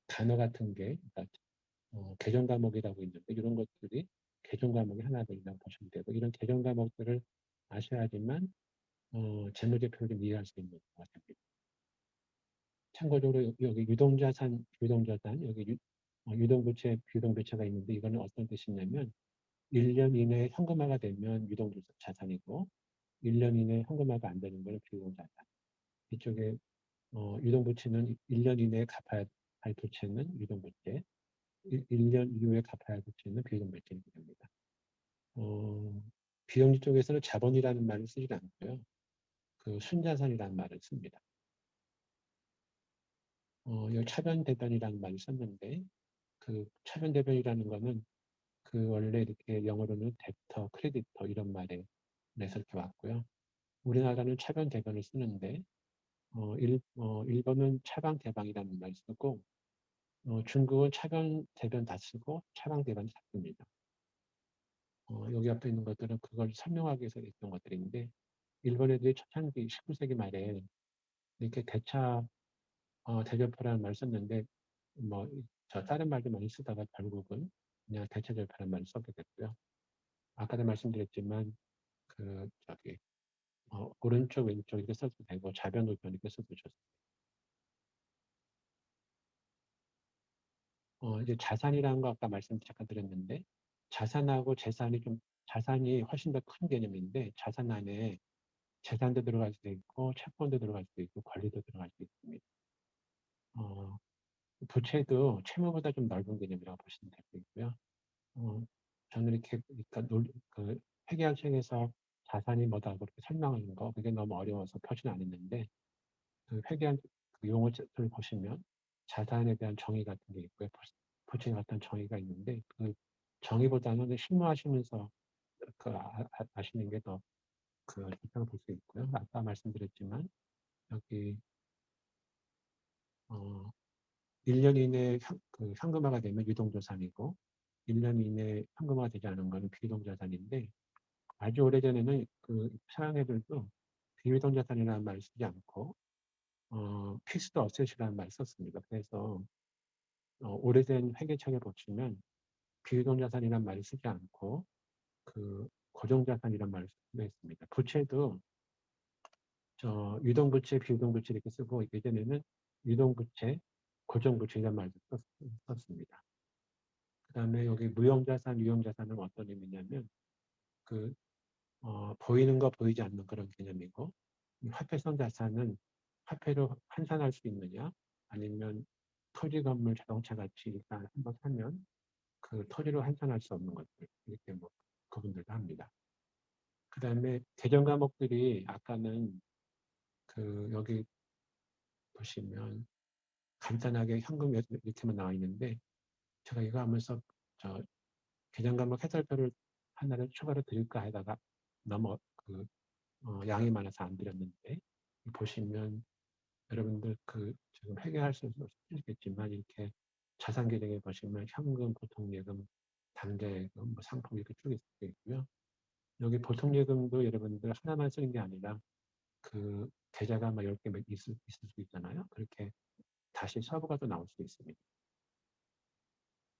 단어 같은 게, 그러니까 개정 과목이라고 있는데 이런 것들이 개정 과목이 하나들이라고 보시면 되고 이런 개정 과목들을 아셔야지만 재무제표를 이해할 수 있는 것 같습니다. 참고적으로 여기 유동자산, 비유동자산, 여기 유동부채, 비유동부채가 있는데 이거는 어떤 뜻이냐면 1년 이내에 현금화가 되면 유동자산이고 1년 이내에 현금화가 안 되는 건 비유동자산. 이쪽에 유동부채는 1년 이내에 갚아야 할 부채는 유동부채, 1년 이후에 갚아야 할 부채는 비유동부채 이렇게 됩니다. 비영리 쪽에서는 자본이라는 말을 쓰지 않고요. 그 순자산이라는 말을 씁니다. 여기 차변대변이라는 말을 썼는데 그 차변대변이라는 거는 그 원래 이렇게 영어로는 덱터, 크레디터 이런 말에 내서 이렇게 왔고요. 우리나라는 차변대변을 쓰는데 일본은 차방대방이라는 말을 쓰고 중국은 차변대변 다 쓰고 차방대변 다 씁니다. 여기 앞에 있는 것들은 그걸 설명하기 위해서 했던 것들인데 일본 애들이 초창기 19세기 말에 이렇게 대절표라는 말을 썼는데 다른 말도 많이 쓰다가 결국은 그냥 대체절표라는 말을 썼게 됐고요. 아까도 말씀드렸지만 오른쪽 왼쪽 이렇게 써도 되고 좌변 우변 이렇게 써도 좋습니다. 이제 자산이라는 거 아까 말씀 잠깐 드렸는데 자산하고 자산이 훨씬 더 큰 개념인데 자산 안에 재산도 들어갈 수도 있고 채권도 들어갈 수도 있고 권리도 들어갈 수 있습니다. 부채도 채무보다 좀 넓은 개념이라고 보시면 되고요. 저는 이렇게 그러니까 회계학 책에서 자산이 뭐다 그렇게 설명하는 거 그게 너무 어려워서 표시는 안 했는데 그 회계학 그 용어를 보시면 자산에 대한 정의 같은 게 있고요. 부채 같은 정의가 있는데 그 정의보다는 실무하시면서 아시는 게 더 좋다고 볼 수 있고요. 아까 말씀드렸지만 여기 1년 이내에 현금화가 되면 유동자산이고 1년 이내에 현금화가 되지 않은 것은 비유동자산인데 아주 오래전에는 서양 애들도 비유동자산이라는 말을 쓰지 않고 픽스드 어셋이라는 말을 썼습니다. 그래서 오래된 회계책에 보시면 비유동자산이라는 말을 쓰지 않고 고정자산이라는 말을 쓰고 있습니다. 부채도 유동부채, 비유동부채 이렇게 쓰고 예전에는 유동부채, 고정부채이라는 말도 썼습니다. 그 다음에 여기 무형자산, 유형자산은 어떤 의미냐면 보이는 거 보이지 않는 그런 개념이고 화폐성 자산은 화폐로 환산할 수 있느냐 아니면 토지, 건물, 자동차 같이 일단 한번 사면 그 토지로 환산할 수 없는 것들 이렇게 구분들도 합니다. 그 다음에 개정 과목들이 아까는 여기 보시면 간단하게 현금 이렇게만 나와 있는데 제가 이거 하면서 개정 과목 해설표를 하나를 추가로 드릴까 하다가 너무 양이 많아서 안 드렸는데 보시면 여러분들 지금 회계할 수 있겠지만 이렇게 자산 계정에 보시면 현금, 보통예금, 당좌예금, 상품 이렇게 쭉 있고요. 여기 보통예금도 여러분들 하나만 쓰는 게 아니라 계좌가 10개 있을 수 있잖아요. 그렇게 다시 서부가 또 나올 수 있습니다.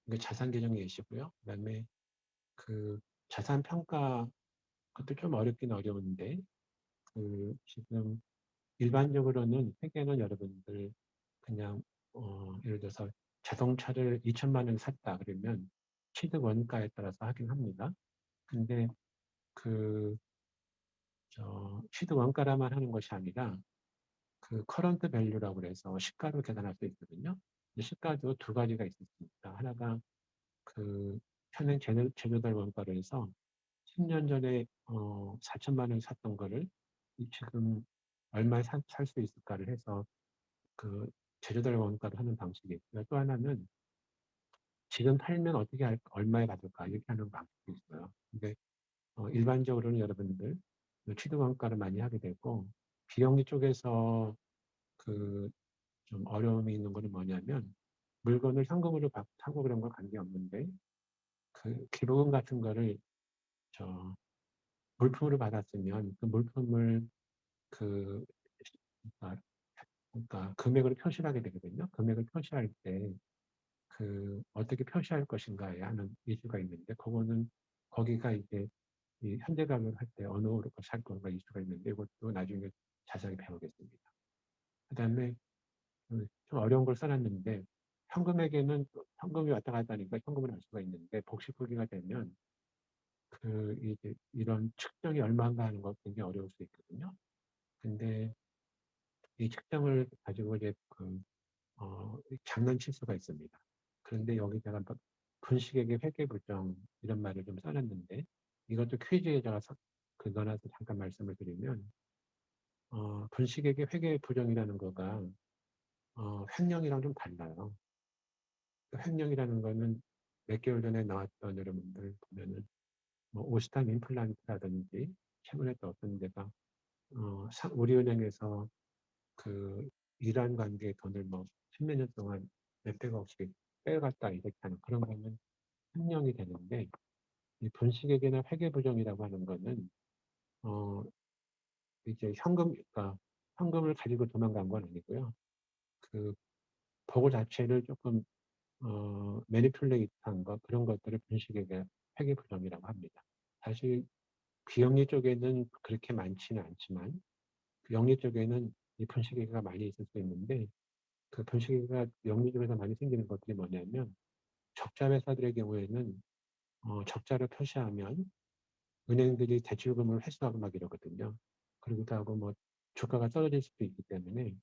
이게 자산 계정 예시고요. 그다음에 자산 평가 그것도 좀 어렵긴 어려운데 지금 일반적으로는 회계는 여러분들 그냥 예를 들어서 자동차를 2천만 원 샀다 그러면 취득 원가에 따라서 하긴 합니다. 근데 취득 원가라만 하는 것이 아니라 커런트 밸류라고 그래서 시가로 계산할 수 있거든요. 시가도 두 가지가 있습니다. 하나가 현행 제조달 원가로 해서 10년 전에 4천만 원 샀던 거를 지금 얼마에 살 수 있을까를 해서 재료들 원가로 하는 방식이 있고요. 또 하나는 지금 팔면 어떻게 얼마에 받을까 이렇게 하는 방식이 있어요. 근데 일반적으로는 여러분들 취득 원가를 많이 하게 되고 비영리 쪽에서 그 좀 어려움이 있는 거는 뭐냐면 물건을 현금으로 사고 그런 건 관계없는데 그 기부금 같은 거를 저 물품으로 받았으면 그 물품을 그 그러니까, 그러니까 금액으로 표시를 하게 되거든요. 금액을 표시할 때 그 어떻게 표시할 것인가에 하는 이슈가 있는데 그거는 거기가 이제 이 현재 가격을 할 때 어느 으로 살 건가 이슈가 있는데 이것도 나중에 자세히 배우겠습니다. 그다음에 좀 어려운 걸 써놨는데 현금에게는 현금이 왔다 갔다 하니까 현금을 알 수가 있는데 복식후기가 되면 그 이제 이런 측정이 얼마인가 하는 거 굉장히 어려울 수 있거든요. 근데 이 측정을 가지고 이제 장난칠 수가 있습니다. 그런데 여기다가 분식에게 회계부정 이런 말을 좀 써놨는데 이것도 퀴즈에다가 긁어놔서 잠깐 말씀을 드리면 분식에게 회계부정이라는 거가 횡령이랑 좀 달라요. 횡령이라는 거는 몇 개월 전에 나왔던 여러분들 보면은 뭐 오시탄 임플란트라든지 최근에 또 어떤 데가 우리은행에서 그 일한 관계의 돈을 뭐 십몇 년 동안 몇백억씩 빼갔다 이렇게 하는 그런 거는 횡령이 되는데 이 분식회계나 회계부정이라고 하는 거는 이제 그러니까 현금을 가지고 도망간 건 아니고요. 그 보고 자체를 조금 매니플레이트한 것 그런 것들을 분식회계 회계부정이라고 합니다. 사실 비영리 쪽에는 그렇게 많지는 않지만 영리 쪽에는 이 분식회계가 많이 있을 수 있는데 그 분식회계가 영리 쪽에서 많이 생기는 것들이 뭐냐면 적자 회사들의 경우에는 적자를 표시하면 은행들이 대출금을 회수하고 막 이러거든요. 그러기도 하고 뭐 주가가 떨어질 수도 있기 때문에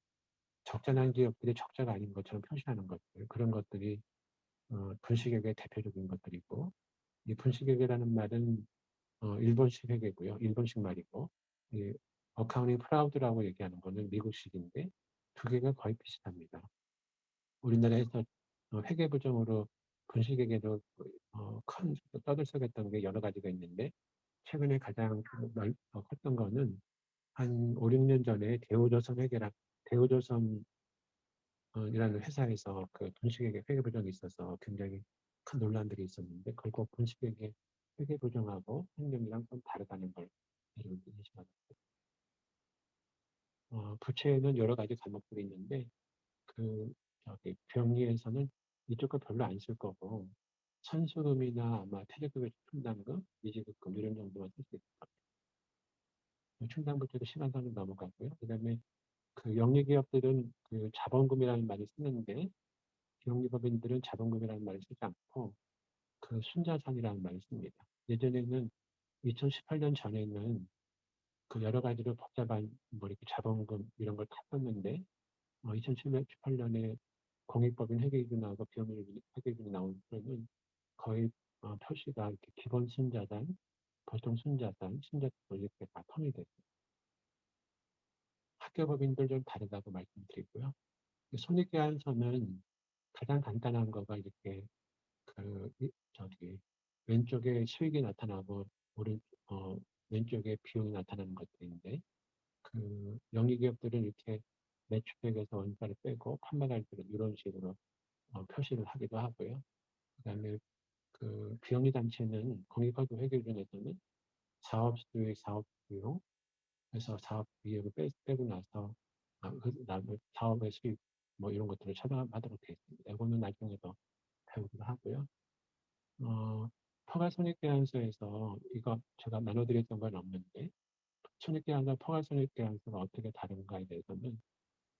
적자 난 기업들이 적자가 아닌 것처럼 표시하는 것들 그런 것들이 분식회계의 대표적인 것들이고 이 분식회계라는 말은 일본식 회계고요. 일본식 말이고 이 어카운팅 프라우드라고 얘기하는 거는 미국식인데 두 개가 거의 비슷합니다. 우리나라에서 회계 부정으로 분식회계도 큰 떠들썩했던 게 여러 가지가 있는데 최근에 가장 컸던 거는 한 5, 6년 전에 대우조선이라는 회사에서 그 분식회계 회계 부정이 있어서 굉장히 큰 논란들이 있었는데 결국 분식회계 회계 부정하고 횡령이랑 좀 다르다는 걸 여러분 인식하고 부채에는 여러 가지 과목들이 있는데 병리에서는 이쪽 거 별로 안 쓸 거고 선수금이나 아마 퇴직금의 충당금, 미지급금 이런 정도만 쓸 수 있을 것 같아요. 충당부터도 시간상은 넘어가고요. 그다음에 그 영리기업들은 그 자본금이라는 말을 쓰는데 비영리법인들은 자본금이라는 말을 쓰지 않고 그 순자산이라는 말을 씁니다. 예전에는 2018년 전에는 그 여러 가지로 복잡한 뭐 이렇게 자본금 이런 걸 다 썼는데 2018년에 공익법인 회계기준하고 비영리 회계기준이 나온 거는 거의 표시가 이렇게 기본 순자산, 보통 순자산, 순자산 이렇게 다 텀이 됐어요. 학교법인들 좀 다르다고 말씀드리고요. 손익계산서는 가장 간단한 거가 이렇게 왼쪽에 수익이 나타나고 왼쪽에 비용이 나타나는 것들인데 영리기업들은 이렇게 매출액에서 원가를 빼고 판매할 때는 이런 식으로 표시를 하기도 하고요. 그다음에 그 비영리 단체는 공익화도 회계기준에서는 사업수익, 사업비용, 그래서 사업비용을 빼고 나서 그다음에 사업의 수익 뭐 이런 것들을 차감하도록 되어 있습니다. 이거는 나중에 더 배우기도 하고요. 포괄손익계산서에서 이거 제가 나눠드렸던 건 없는데 손익계산서, 포괄손익계산서가 어떻게 다른가에 대해서는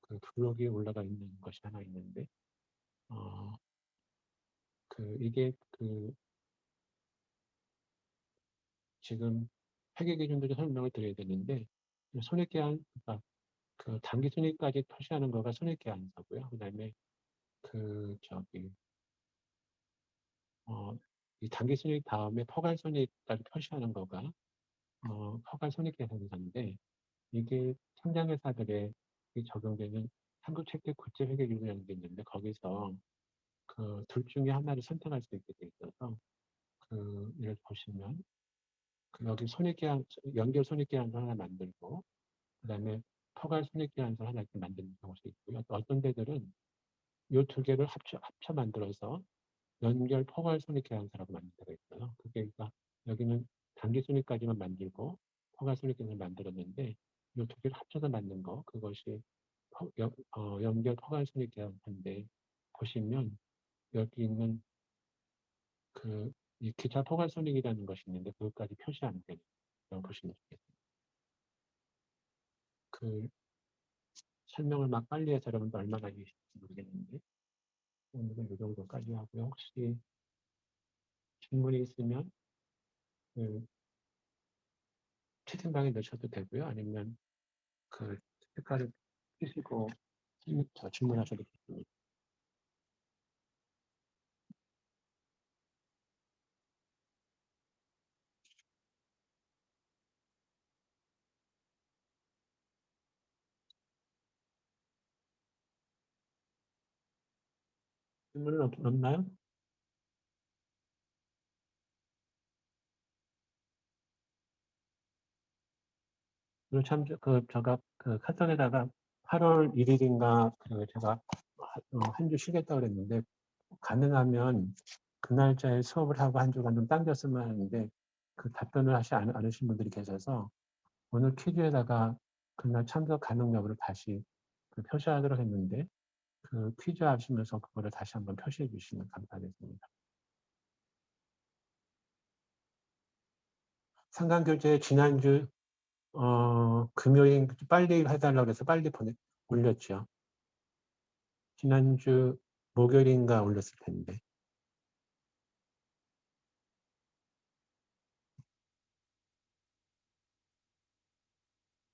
그 블로그에 올라가 있는 것이 하나 있는데 이게 지금 회계 기준들을 설명을 드려야 되는데 그러니까 그 단기 손익까지 표시하는 거가 손익계산서고요. 그다음에 이 단기 손익 다음에 포괄 손익까지 표시하는 거가 포괄 손익계산서인데 이게 상장회사들에 적용되는 한국체육 국제 회계 기준이라는 게 있는데 거기서 그 둘 중에 하나를 선택할 수 있게 돼 있어서 그 예를 보시면 그 여기 손익계산 연결 손익계산서 하나 만들고 그다음에 포괄 손익계산서 하나 이렇게 만드는 경우도 있고요. 또 어떤 데들은 이 두 개를 합쳐 만들어서 연결 포괄 손익계산서라고 만든 데가 있어요. 그게 그러니까 여기는 단기 손익까지만 만들고 포괄 손익계산을 만들었는데 이 두 개를 합쳐서 만든 거 그것이 연결 포괄 손익계산서인데 보시면 여기 있는 그 이 기타 포괄 손익이라는 것이 있는데 그것까지 표시 안 되는 거 보시면 되겠습니다. 그 설명을 막 빨리 해서 여러분도 얼마나 이해하실지 모르겠는데 오늘은 이 정도까지 하고요. 혹시 질문이 있으면 그 채팅방에 넣으셔도 되고요. 아니면 그 스피커를 켜시고 질문하셔도 됩니다. 질문은 없나요? 그리고 참, 제가 그 카톡에다가 8월 1일인가 제가 한 주 쉬겠다고 그랬는데 가능하면 그 날짜에 수업을 하고 한 주간 좀 당겼으면 하는데 그 답변을 하지 않으신 분들이 계셔서 오늘 퀴즈에다가 그날 참석 가능 여부를 다시 표시하도록 했는데 그 퀴즈 하시면서 그거를 다시 한번 표시해 주시면 감사하겠습니다. 상강교재 지난주 금요일 빨리 해달라고 해서 빨리 올렸죠. 지난주 목요일인가 올렸을 텐데.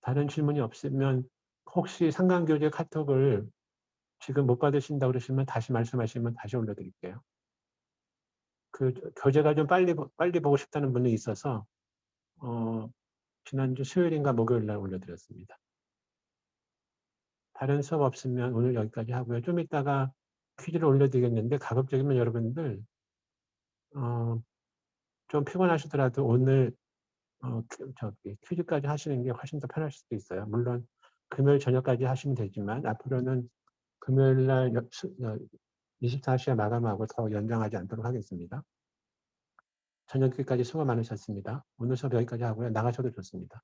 다른 질문이 없으면 혹시 상강교재 카톡을 지금 못 받으신다고 그러시면 다시 말씀하시면 다시 올려드릴게요. 그 교재가 좀 빨리 보고 싶다는 분이 있어서 지난주 수요일인가 목요일 날 올려드렸습니다. 다른 수업 없으면 오늘 여기까지 하고요. 좀 이따가 퀴즈를 올려드리겠는데 가급적이면 여러분들 좀 피곤하시더라도 오늘 퀴즈까지 하시는 게 훨씬 더 편하실 수도 있어요. 물론 금요일 저녁까지 하시면 되지만 앞으로는 금요일 날 24시간 마감하고 더 연장하지 않도록 하겠습니다. 저녁까지 수고 많으셨습니다. 오늘 수업 여기까지 하고요. 나가셔도 좋습니다.